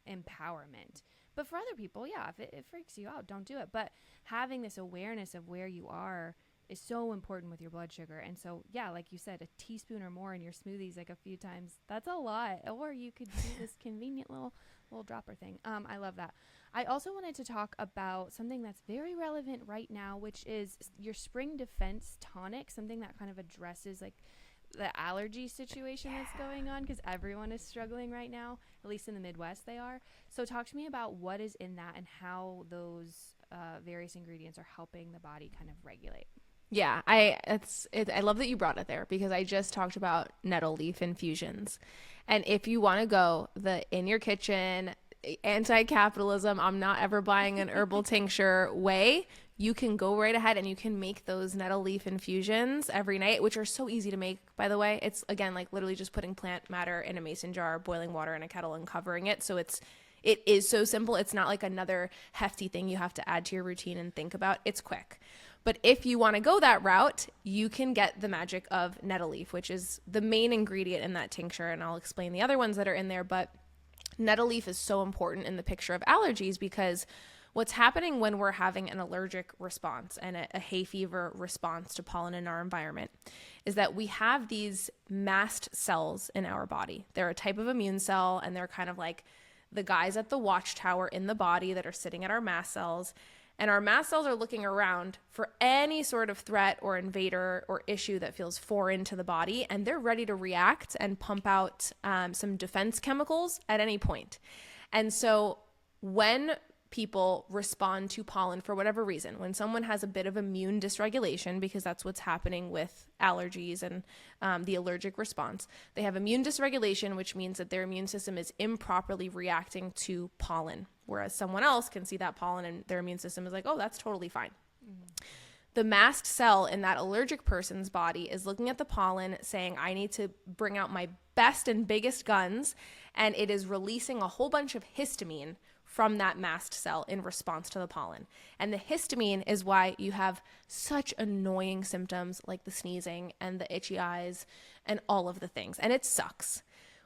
empowerment. But for other people, if it freaks you out, don't do it. But having this awareness of where you are is so important with your blood sugar. And so, like you said, a teaspoon or more in your smoothies, like a few times, that's a lot. Or you could do this convenient little dropper thing. I love that. I also wanted to talk about something that's very relevant right now, which is your Spring Defense Tonic, something that kind of addresses like the allergy situation that's going on, because everyone is struggling right now, at least in the Midwest they are. So talk to me about what is in that and how those various ingredients are helping the body kind of regulate. Yeah, I love that you brought it there, because I just talked about nettle leaf infusions. And if you want to go the in your kitchen, anti-capitalism, I'm not ever buying an herbal tincture way, you can go right ahead and you can make those nettle leaf infusions every night, which are so easy to make, by the way. It's, again, like literally just putting plant matter in a mason jar, boiling water in a kettle and covering it. So it is so simple. It's not like another hefty thing you have to add to your routine and think about. It's quick. But if you want to go that route, you can get the magic of nettle leaf, which is the main ingredient in that tincture. And I'll explain the other ones that are in there. But Nettle leaf is so important in the picture of allergies because what's happening when we're having an allergic response and a hay fever response to pollen in our environment is that we have these mast cells in our body. They're a type of immune cell, and they're kind of like the guys at the watchtower in the body that are sitting at our mast cells. And our mast cells are looking around for any sort of threat or invader or issue that feels foreign to the body, and they're ready to react and pump out some defense chemicals at any point. And so when people respond to pollen for whatever reason, when someone has a bit of immune dysregulation, because that's what's happening with allergies and the allergic response, they have immune dysregulation, which means that their immune system is improperly reacting to pollen, whereas someone else can see that pollen and their immune system is like, oh, that's totally fine. The mast cell in that allergic person's body is looking at the pollen saying, I need to bring out my best and biggest guns, and it is releasing a whole bunch of histamine from that mast cell in response to the pollen. And the histamine is why you have such annoying symptoms like the sneezing and the itchy eyes and all of the things. And it sucks.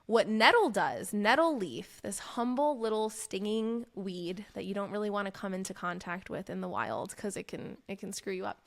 What nettle does, nettle leaf, this humble little stinging weed that you don't really want to come into contact with in the wild because it can screw you up.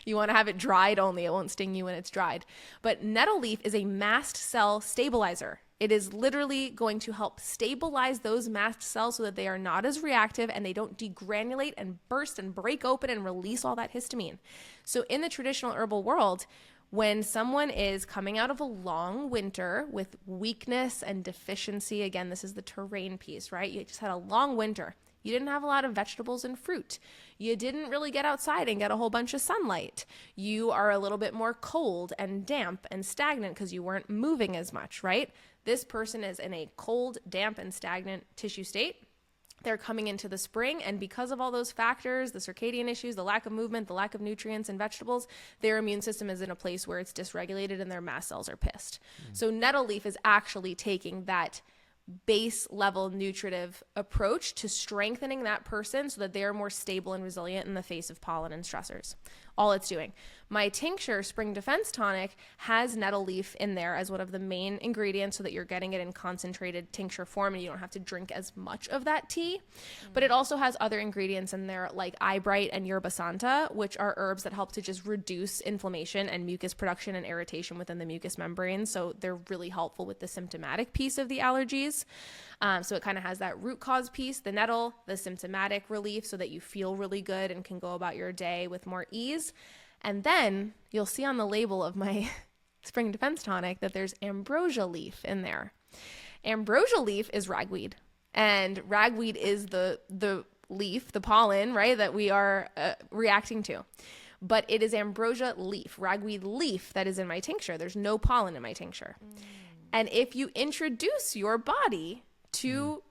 You want to have it dried only. It won't sting you when it's dried. But nettle leaf is a mast cell stabilizer. It is literally going to help stabilize those mast cells so that they are not as reactive and they don't degranulate and burst and break open and release all that histamine. So in the traditional herbal world, when someone is coming out of a long winter with weakness and deficiency, again, this is the terrain piece, right? You just had a long winter. You didn't have a lot of vegetables and fruit. You didn't really get outside and get a whole bunch of sunlight. You are a little bit more cold and damp and stagnant because you weren't moving as much, right? This person is in a cold, damp, and stagnant tissue state. They're coming into the spring, and because of all those factors, the circadian issues, the lack of movement, the lack of nutrients and vegetables, their immune system is in a place where it's dysregulated and their mast cells are pissed. So nettle leaf is actually taking that base level nutritive approach to strengthening that person so that they're more stable and resilient in the face of pollen and stressors. All it's doing. My tincture Spring Defense Tonic has nettle leaf in there as one of the main ingredients so that you're getting it in concentrated tincture form and you don't have to drink as much of that tea. But it also has other ingredients in there like eyebright and yerba santa, which are herbs that help to just reduce inflammation and mucus production and irritation within the mucous membrane. So they're really helpful with the symptomatic piece of the allergies. So it kind of has that root cause piece, the nettle, the symptomatic relief so that you feel really good and can go about your day with more ease. And then you'll see on the label of my Spring Defense Tonic that there's ambrosia leaf in there. Ambrosia leaf is ragweed, and ragweed is the leaf, the pollen, right, that we are reacting to. But it is ambrosia leaf, ragweed leaf that is in my tincture. There's no pollen in my tincture. And if you introduce your body to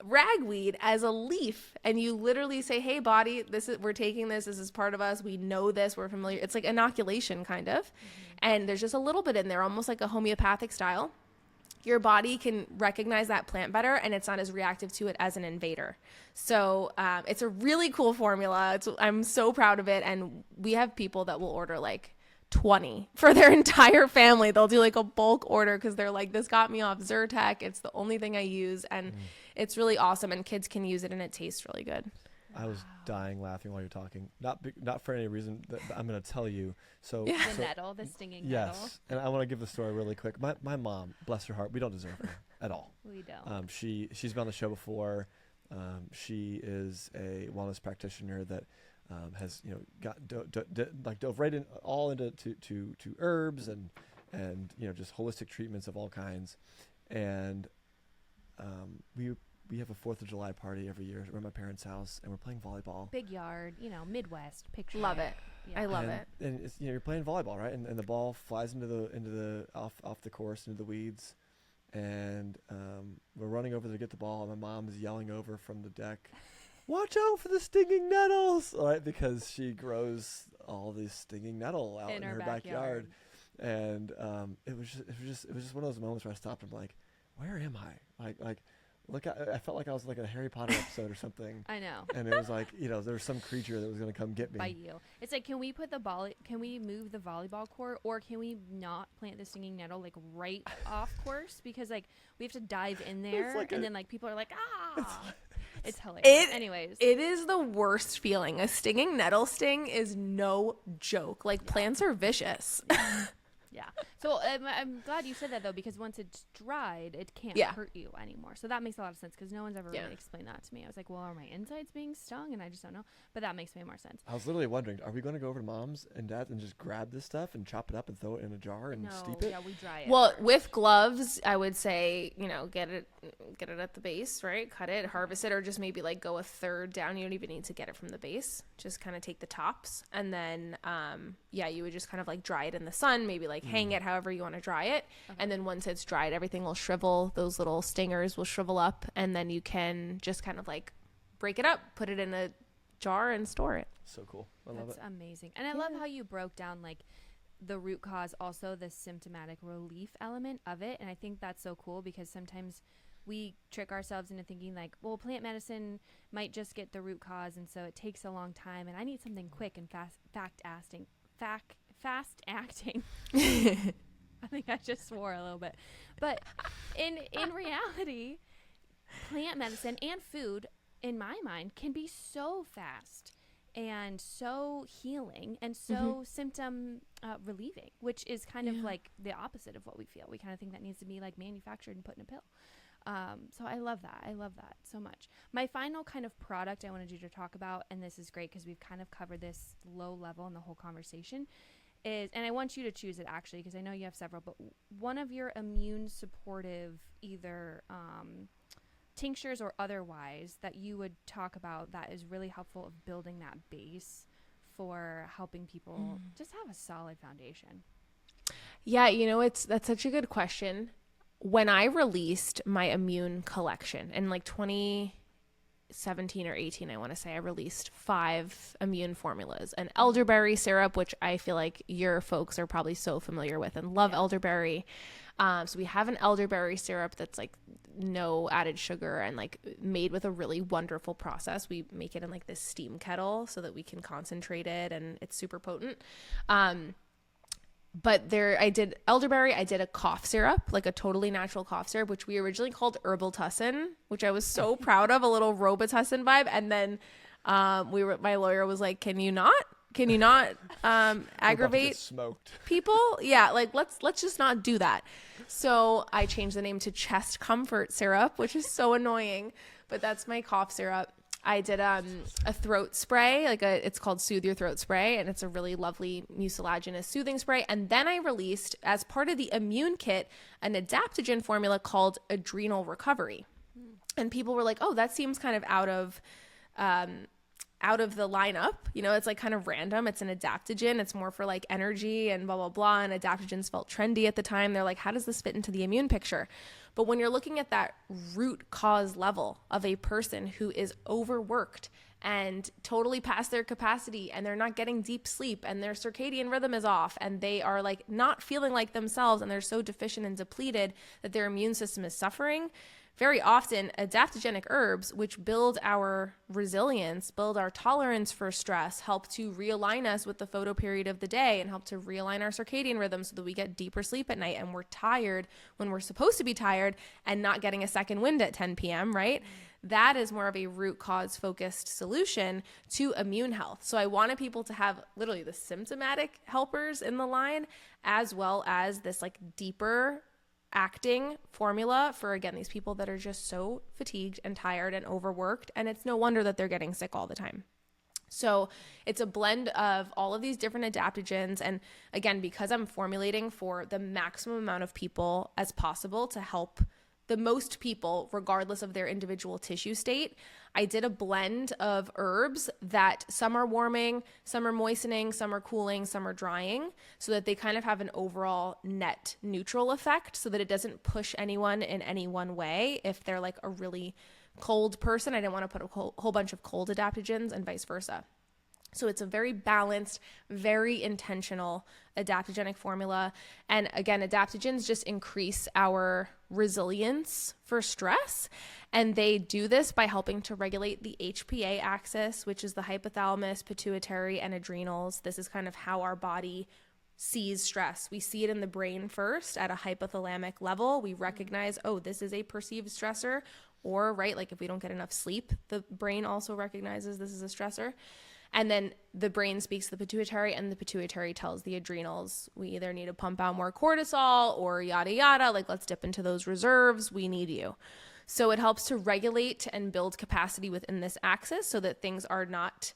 ragweed as a leaf and you literally say, hey body, we're taking this is part of us, we know this, we're familiar, it's like inoculation kind of, and there's just a little bit in there, almost like a homeopathic style. Your body can recognize that plant better and it's not as reactive to it as an invader. So it's a really cool formula. I'm so proud of it, and we have people that will order like 20 for their entire family. They'll do like a bulk order because they're like, this got me off Zyrtec, it's the only thing I use, and it's really awesome, and kids can use it and it tastes really good. I was dying laughing while you're talking. Not for any reason that I'm going to tell you. So the nettle, the stinging nettle. Yes, and I want to give the story really quick. My mom, bless her heart, we don't deserve her at all. We don't. She's been on the show before. She is a wellness practitioner that has dove right in all into to herbs and just holistic treatments of all kinds, and we have a 4th of July party every year at my parents' house, and we're playing volleyball. Big yard, Midwest picture. Love it. Yeah. I love it. And it's, you're playing volleyball, right? And the ball flies into the off the course into the weeds, and we're running over to get the ball, and my mom is yelling over from the deck, watch out for the stinging nettles, all right, because she grows all this stinging nettle out in her backyard. And it was just one of those moments where I stopped and I'm like, where am I? Like look, I felt like I was like a Harry Potter episode or something. I know. And it was like, there was some creature that was going to come get me. By you. It's like, can we move the volleyball court, or can we not plant the stinging nettle like right off course? Because like we have to dive in there, like and then like people are like, it's hilarious. Anyways, it is the worst feeling. A stinging nettle sting is no joke. Like plants are vicious. Yeah. So I'm glad you said that, though, because once it's dried, it can't hurt you anymore. So that makes a lot of sense, because no one's ever really explained that to me. I was like, well, are my insides being stung? And I just don't know. But that makes way more sense. I was literally wondering, are we going to go over to mom's and dad's and just grab this stuff and chop it up and throw it in a jar and steep it? Yeah, we dry it. Well, with gloves, I would say, get it at the base, right? Cut it, harvest it, or just maybe like go a third down. You don't even need to get it from the base. Just kind of take the tops. And then, you would just kind of like dry it in the sun, maybe like hang it however you want to dry it. Okay. And then once it's dried, everything will shrivel. Those little stingers will shrivel up, and then you can just kind of like break it up, put it in a jar, and store it. So cool. I love it. That's amazing. And I love how you broke down like the root cause, also the symptomatic relief element of it. And I think that's so cool, because sometimes we trick ourselves into thinking like, well, plant medicine might just get the root cause, and so it takes a long time, and I need something quick and fast acting. I think I just swore a little bit. But in reality, plant medicine and food, in my mind, can be so fast and so healing and so symptom relieving, which is kind of like the opposite of what we feel. We kind of think that needs to be like manufactured and put in a pill. So I love that. I love that so much. My final kind of product I wanted you to talk about, and this is great because we've kind of covered this low level in the whole conversation, is, and I want you to choose it actually, because I know you have several, but one of your immune supportive, either tinctures or otherwise, that you would talk about that is really helpful of building that base for helping people just have a solid foundation. Yeah, that's such a good question. When I released my immune collection in like 2017 or 18, I want to say, I released 5 immune formulas. An elderberry syrup, which I feel like your folks are probably so familiar with and love elderberry. So we have an elderberry syrup that's like no added sugar and like made with a really wonderful process. We make it in like this steam kettle so that we can concentrate it, and it's super potent. But I did elderberry. I did a cough syrup, like a totally natural cough syrup, which we originally called herbal tussin, which I was so proud of, a little Robitussin vibe. And then my lawyer was like, can you not aggravate smoked people? Yeah, like let's just not do that. So I changed the name to chest comfort syrup, which is so annoying, but that's my cough syrup. I did a throat spray, it's called Soothe Your Throat Spray, and it's a really lovely mucilaginous soothing spray. And then I released, as part of the immune kit, an adaptogen formula called Adrenal Recovery. And people were like, oh, that seems kind of out of the lineup. It's like kind of random. It's an adaptogen. It's more for like energy and blah, blah, blah. And adaptogens felt trendy at the time. They're like, how does this fit into the immune picture? But when you're looking at that root cause level of a person who is overworked and totally past their capacity, and they're not getting deep sleep, and their circadian rhythm is off, and they are like not feeling like themselves, and they're so deficient and depleted that their immune system is suffering, very often adaptogenic herbs, which build our resilience, build our tolerance for stress, help to realign us with the photoperiod of the day and help to realign our circadian rhythm so that we get deeper sleep at night and we're tired when we're supposed to be tired and not getting a second wind at 10 p.m., right? That is more of a root cause focused solution to immune health. So I wanted people to have literally the symptomatic helpers in the line, as well as this like deeper acting formula for, again, these people that are just so fatigued and tired and overworked, and it's no wonder that they're getting sick all the time. So it's a blend of all of these different adaptogens, and again, because I'm formulating for the maximum amount of people as possible to help the most people regardless of their individual tissue state, I did a blend of herbs that some are warming, some are moistening, some are cooling, some are drying, so that they kind of have an overall net neutral effect so that it doesn't push anyone in any one way. If they're like a really cold person, I didn't want to put a whole bunch of cold adaptogens and vice versa. So it's a very balanced, very intentional adaptogenic formula. And again, adaptogens just increase our resilience for stress. And they do this by helping to regulate the HPA axis, which is the hypothalamus, pituitary, and adrenals. This is kind of how our body sees stress. We see it in the brain first at a hypothalamic level. We recognize, oh, this is a perceived stressor. Or, right, like if we don't get enough sleep, the brain also recognizes this is a stressor. And then the brain speaks to the pituitary, and the pituitary tells the adrenals, we either need to pump out more cortisol or yada, yada, like let's dip into those reserves. We need you. So it helps to regulate and build capacity within this axis so that things are not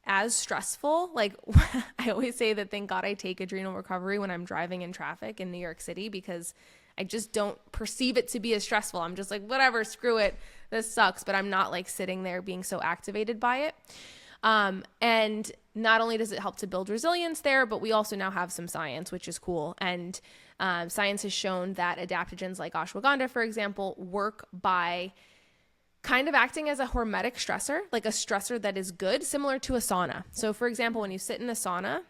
as stressful. Like I always say that thank God I take adrenal recovery when I'm driving in traffic in New York City, because I just don't perceive it to be as stressful. I'm just like, whatever, screw it. This sucks. But I'm not like sitting there being so activated by it. And not only does it help to build resilience there, but we also now have some science, which is cool. And science has shown that adaptogens like ashwagandha, for example, work by kind of acting as a hormetic stressor, like a stressor that is good, similar to a sauna. So for example, when you sit in a sauna,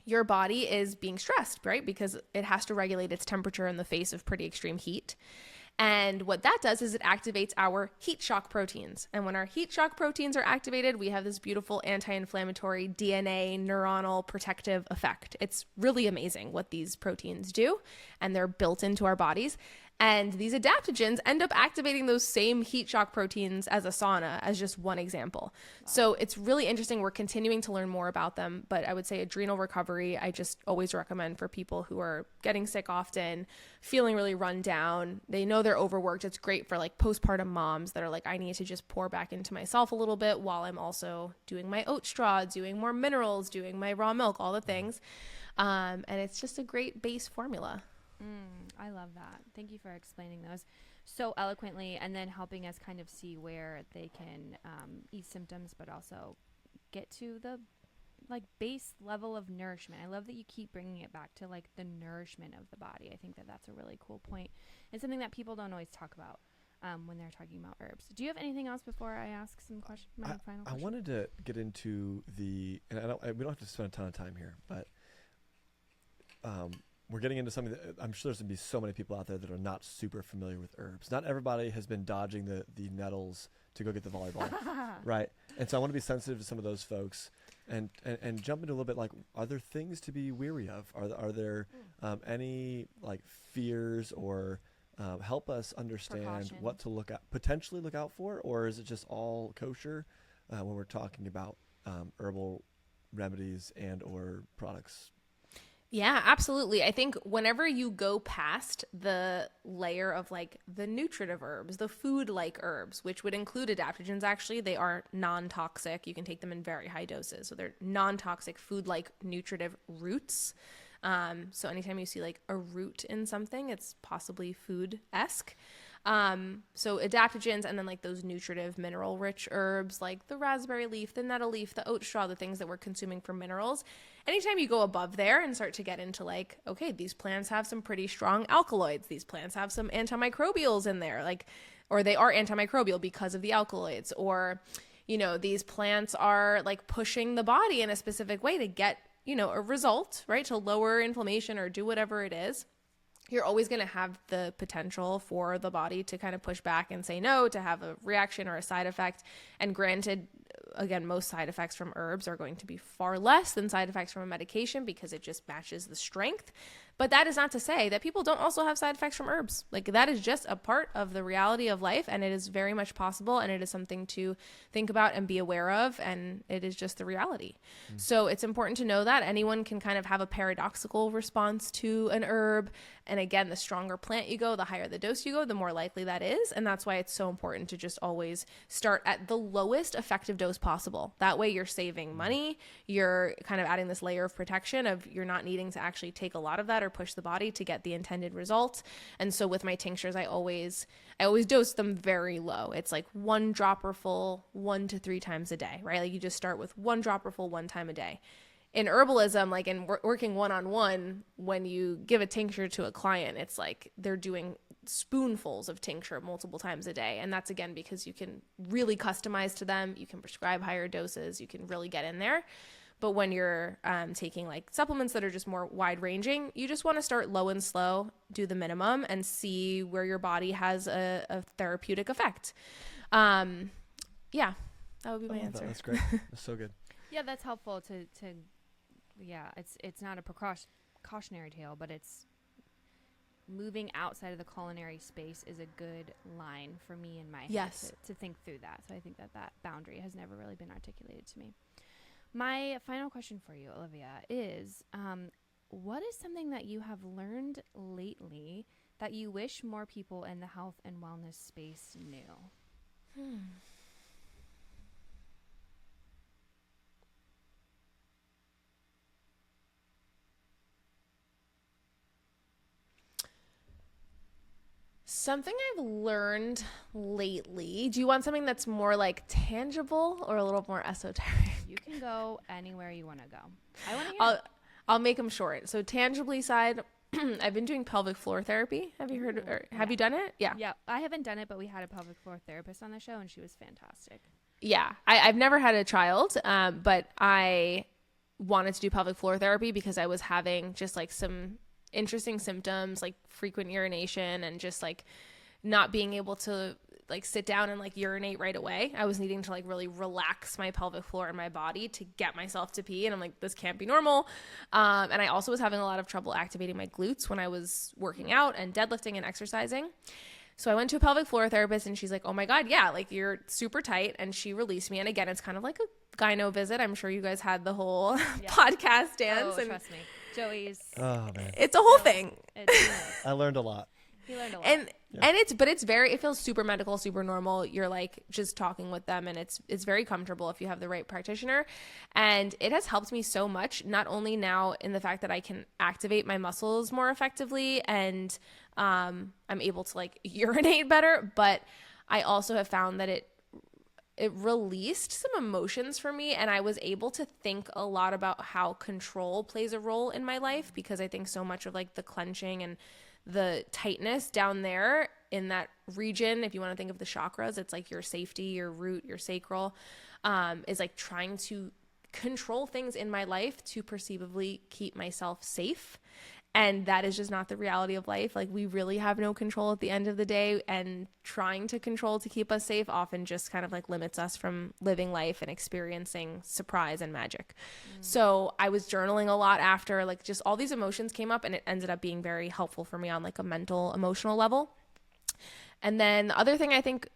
your body is being stressed, right? Because it has to regulate its temperature in the face of pretty extreme heat. And what that does is it activates our heat shock proteins. And when our heat shock proteins are activated, we have this beautiful anti-inflammatory DNA neuronal protective effect. It's really amazing what these proteins do, and they're built into our bodies. And these adaptogens end up activating those same heat shock proteins as a sauna, as just one example. Wow. So it's really interesting. We're continuing to learn more about them, but I would say adrenal recovery, I just always recommend for people who are getting sick often, feeling really run down. They know they're overworked. It's great for like postpartum moms that are like, I need to just pour back into myself a little bit while I'm also doing my oat straw, doing more minerals, doing my raw milk, all the things. And it's just a great base formula. I love that. Thank you for explaining those so eloquently, and then helping us kind of see where they can ease symptoms, but also get to the like base level of nourishment. I love that you keep bringing it back to like the nourishment of the body. I think that that's a really cool point and something that people don't always talk about when they're talking about herbs. Do you have anything else before I ask some questions? My final question. I wanted to get into we don't have to spend a ton of time here, but we're getting into something that I'm sure there's going to be so many people out there that are not super familiar with herbs. Not everybody has been dodging the nettles to go get the volleyball, right? And so I want to be sensitive to some of those folks and jump into a little bit like, are there things to be weary of? Are there any like fears or help us understand Precaution. what to potentially look out for? Or is it just all kosher when we're talking about herbal remedies and or products? Yeah, absolutely. I think whenever you go past the layer of like the nutritive herbs, the food-like herbs, which would include adaptogens, actually, they are non-toxic. You can take them in very high doses. So they're non-toxic food-like nutritive roots. So anytime you see like a root in something, it's possibly food-esque. So adaptogens, and then like those nutritive mineral rich herbs like the raspberry leaf, the nettle leaf, the oat straw, the things that we're consuming for minerals. Anytime you go above there and start to get into like, okay, these plants have some pretty strong alkaloids. These plants have some antimicrobials in there, like, or they are antimicrobial because of the alkaloids, or, you know, these plants are like pushing the body in a specific way to get, you know, a result, right? To lower inflammation or do whatever it is. You're always going to have the potential for the body to kind of push back and say no, to have a reaction or a side effect. And granted, again, most side effects from herbs are going to be far less than side effects from a medication because it just matches the strength. But that is not to say that people don't also have side effects from herbs. Like that is just a part of the reality of life, and it is very much possible, and it is something to think about and be aware of, and it is just the reality. So it's important to know that anyone can kind of have a paradoxical response to an herb. And again, the stronger plant you go, the higher the dose you go, the more likely that is. And that's why it's so important to just always start at the lowest effective dose possible. That way you're saving money. You're kind of adding this layer of protection of you're not needing to actually take a lot of that or push the body to get the intended result. And so with my tinctures, I always dose them very low. It's like 1 dropper full 1 to 3 times a day, right? Like you just start with 1 dropper full 1 time a day. in herbalism, like in working one-on-one, when you give a tincture to a client, it's like they're doing spoonfuls of tincture multiple times a day. And that's, again, because you can really customize to them. You can prescribe higher doses. You can really get in there. But when you're taking like supplements that are just more wide ranging, you just want to start low and slow, do the minimum, and see where your body has a therapeutic effect. Yeah, that would be my answer. That's great. That's so good. Yeah, that's helpful to yeah, it's not a cautionary tale, but it's moving outside of the culinary space is a good line for me in my head to think through that. So I think that boundary has never really been articulated to me. My final question for you, Olivia, is what is something that you have learned lately that you wish more people in the health and wellness space knew? Something I've learned lately. Do you want something that's more like tangible or a little more esoteric? You can go anywhere you want to go. I want to hear. I'll make them short. So tangibly side, I've been doing pelvic floor therapy. Have you heard or have you done it? Yeah. Yeah, I haven't done it, but we had a pelvic floor therapist on the show and she was fantastic. Yeah. I've never had a child, but I wanted to do pelvic floor therapy because I was having just like some interesting symptoms, like frequent urination and just like not being able to like sit down and like urinate right away. I was needing to like really relax my pelvic floor and my body to get myself to pee. And I'm like, this can't be normal. And I also was having a lot of trouble activating my glutes when I was working out and deadlifting and exercising. So I went to a pelvic floor therapist and she's like, oh my God, yeah, like you're super tight. And she released me. And again, it's kind of like a gyno visit. I'm sure you guys had the whole podcast dance. Oh, trust me. Joey's. Oh man, it's a whole thing. I learned a lot. He learned a lot. And it feels super medical, super normal. You're like just talking with them and it's very comfortable if you have the right practitioner. And it has helped me so much, not only now in the fact that I can activate my muscles more effectively and I'm able to like urinate better, but I also have found that it released some emotions for me, and I was able to think a lot about how control plays a role in my life, because I think so much of like the clenching and the tightness down there in that region, if you want to think of the chakras, it's like your safety, your root, your sacral, is like trying to control things in my life to perceivably keep myself safe. And that is just not the reality of life. Like we really have no control at the end of the day, and trying to control to keep us safe often just kind of like limits us from living life and experiencing surprise and magic. So I was journaling a lot after, like just all these emotions came up, and it ended up being very helpful for me on like a mental, emotional level. And then the other thing I think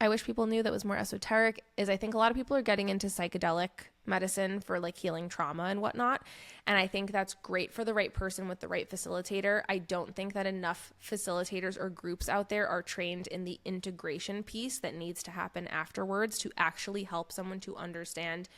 I wish people knew that was more esoteric is I think a lot of people are getting into psychedelic medicine for like healing trauma and whatnot. And I think that's great for the right person with the right facilitator. I don't think that enough facilitators or groups out there are trained in the integration piece that needs to happen afterwards to actually help someone to understand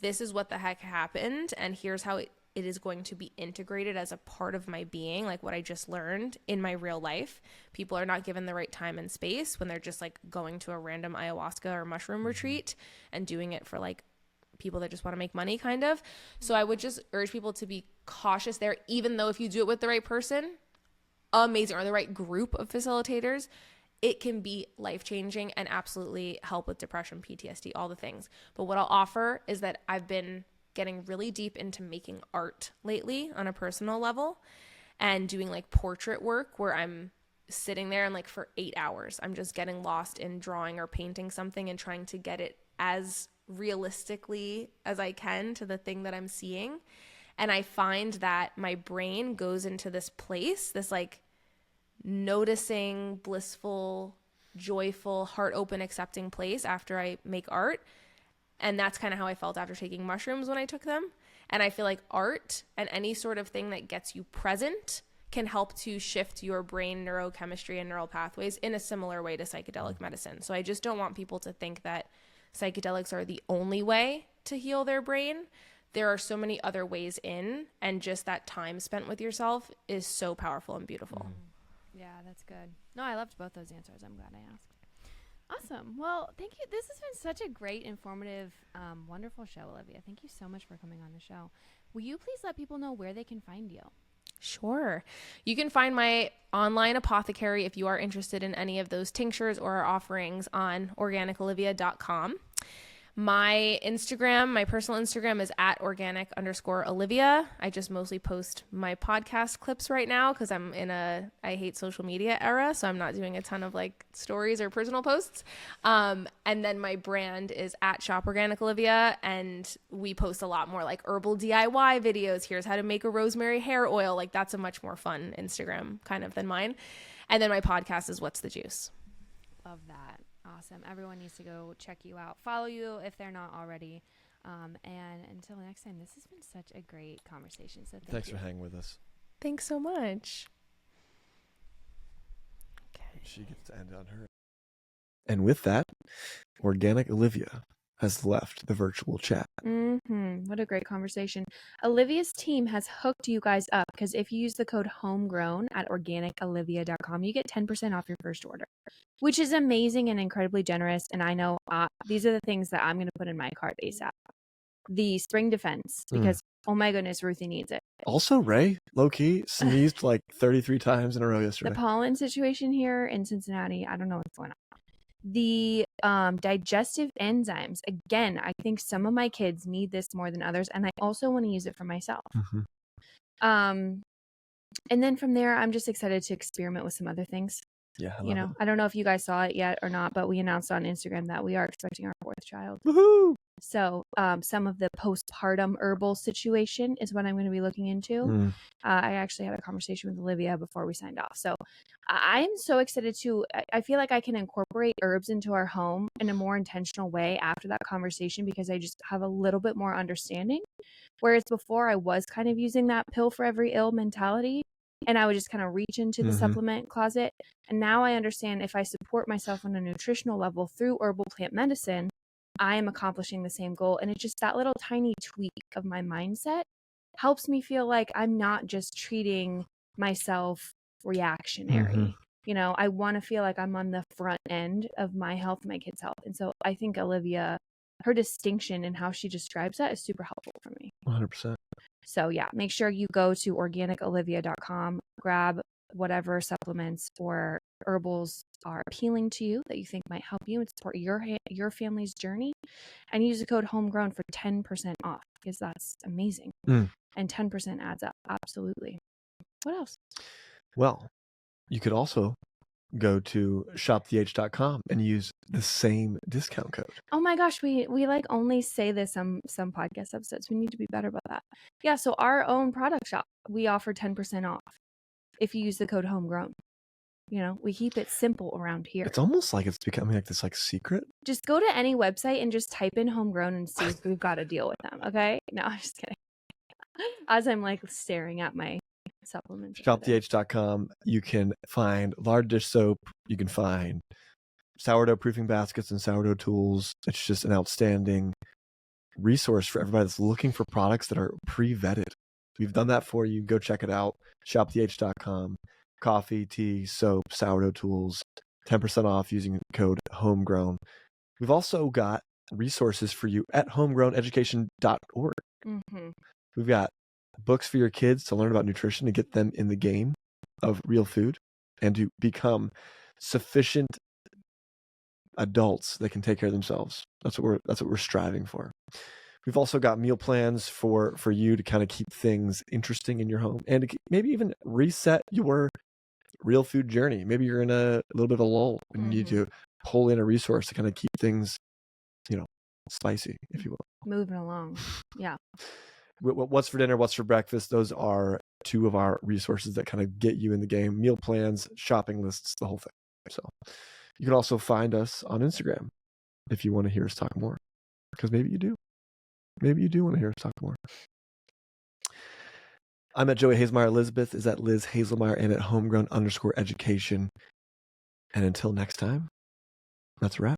this is what the heck happened and here's how it is going to be integrated as a part of my being, like what I just learned in my real life. People are not given the right time and space when they're just like going to a random ayahuasca or mushroom retreat and doing it for like people that just want to make money kind of. So I would just urge people to be cautious there, even though if you do it with the right person, amazing, or the right group of facilitators, it can be life-changing and absolutely help with depression, PTSD, all the things. But what I'll offer is that I've been getting really deep into making art lately on a personal level and doing like portrait work where I'm sitting there and like for 8 hours, I'm just getting lost in drawing or painting something and trying to get it as realistically as I can to the thing that I'm seeing. And I find that my brain goes into this place, this like noticing, blissful, joyful, heart open, accepting place after I make art. And that's kind of how I felt after taking mushrooms when I took them. And I feel like art and any sort of thing that gets you present can help to shift your brain neurochemistry and neural pathways in a similar way to psychedelic medicine. So I just don't want people to think that psychedelics are the only way to heal their brain. There are so many other ways in, and just that time spent with yourself is so powerful and beautiful. Yeah, that's good. No, I loved both those answers. I'm glad I asked. Awesome. Well, thank you. This has been such a great, informative, wonderful show, Olivia. Thank you so much for coming on the show. Will you please let people know where they can find you? Sure. You can find my online apothecary if you are interested in any of those tinctures or our offerings on organicolivia.com. My Instagram, my personal Instagram is at organic_Olivia. I just mostly post my podcast clips right now because I'm in I hate social media era. So I'm not doing a ton of like stories or personal posts. And then my brand is at Shop Organic Olivia. And we post a lot more like herbal DIY videos. Here's how to make a rosemary hair oil. Like that's a much more fun Instagram kind of than mine. And then my podcast is What's the Juice? Love that. Awesome. Everyone needs to go check you out. Follow you if they're not already. And until next time, this has been such a great conversation. So Thanks for hanging with us. Thanks so much. Okay. She gets to end on her. And with that, Organic Olivia has left the virtual chat. What a great conversation. Olivia's team has hooked you guys up because if you use the code Homegrown at organicolivia.com, you get 10% off your first order, which is amazing and incredibly generous. And I know these are the things that I'm going to put in my cart ASAP. The spring defense, because oh my goodness, Ruthie needs it. Also, Ray, low key, sneezed like 33 times in a row yesterday. The pollen situation here in Cincinnati, I don't know what's going on. The digestive enzymes, again, I think some of my kids need this more than others, and I also want to use it for myself. And then from there, I'm just excited to experiment with some other things. Yeah, I don't know if you guys saw it yet or not, but we announced on Instagram that we are expecting our 4th child. Woohoo! So some of the postpartum herbal situation is what I'm going to be looking into. I actually had a conversation with Olivia before we signed off. So I'm so excited to, I feel like I can incorporate herbs into our home in a more intentional way after that conversation because I just have a little bit more understanding. Whereas before I was kind of using that pill for every ill mentality. And I would just kind of reach into the supplement closet. And now I understand if I support myself on a nutritional level through herbal plant medicine, I am accomplishing the same goal. And it's just that little tiny tweak of my mindset helps me feel like I'm not just treating myself reactionary. I want to feel like I'm on the front end of my health, my kids' health. And so I think Olivia, her distinction in how she describes that is super helpful for me. 100%. So yeah, make sure you go to organicolivia.com, grab whatever supplements or herbals are appealing to you that you think might help you and support your family's journey, and use the code Homegrown for 10% off because that's amazing. And 10% adds up. Absolutely. What else? Well, you could also go to shopth.com and use the same discount code. Oh my gosh, we like only say this some podcast episodes. We need to be better about that. Yeah, so our own product shop, we offer 10% off if you use the code Homegrown. We keep it simple around here. It's almost like it's becoming like this like secret. Just go to any website and just type in Homegrown and see if we've got a deal with them. Okay? No, I'm just kidding. As I'm like staring at my supplements. Shopth.com. You can find lard dish soap. You can find sourdough proofing baskets and sourdough tools. It's just an outstanding resource for everybody that's looking for products that are pre-vetted. We've done that for you. Go check it out. Shopth.com. Coffee, tea, soap, sourdough tools, 10% off using code Homegrown. We've also got resources for you at homegrowneducation.org. We've got books for your kids to learn about nutrition, to get them in the game of real food and to become sufficient adults that can take care of themselves. That's what we're striving for. We've also got meal plans for you to kind of keep things interesting in your home and to maybe even reset your real food journey. Maybe you're in a little bit of a lull and you need to pull in a resource to kind of keep things, spicy, if you will. Moving along. Yeah. What's for dinner, what's for breakfast? Those are two of our resources that kind of get you in the game. Meal plans, shopping lists, the whole thing. So you can also find us on Instagram if you want to hear us talk more, because maybe you do. Maybe you do want to hear us talk more. I'm at Joey Hazelmeyer. Elizabeth is at Liz Hazelmeyer and at Homegrown_education. And until next time, that's a wrap.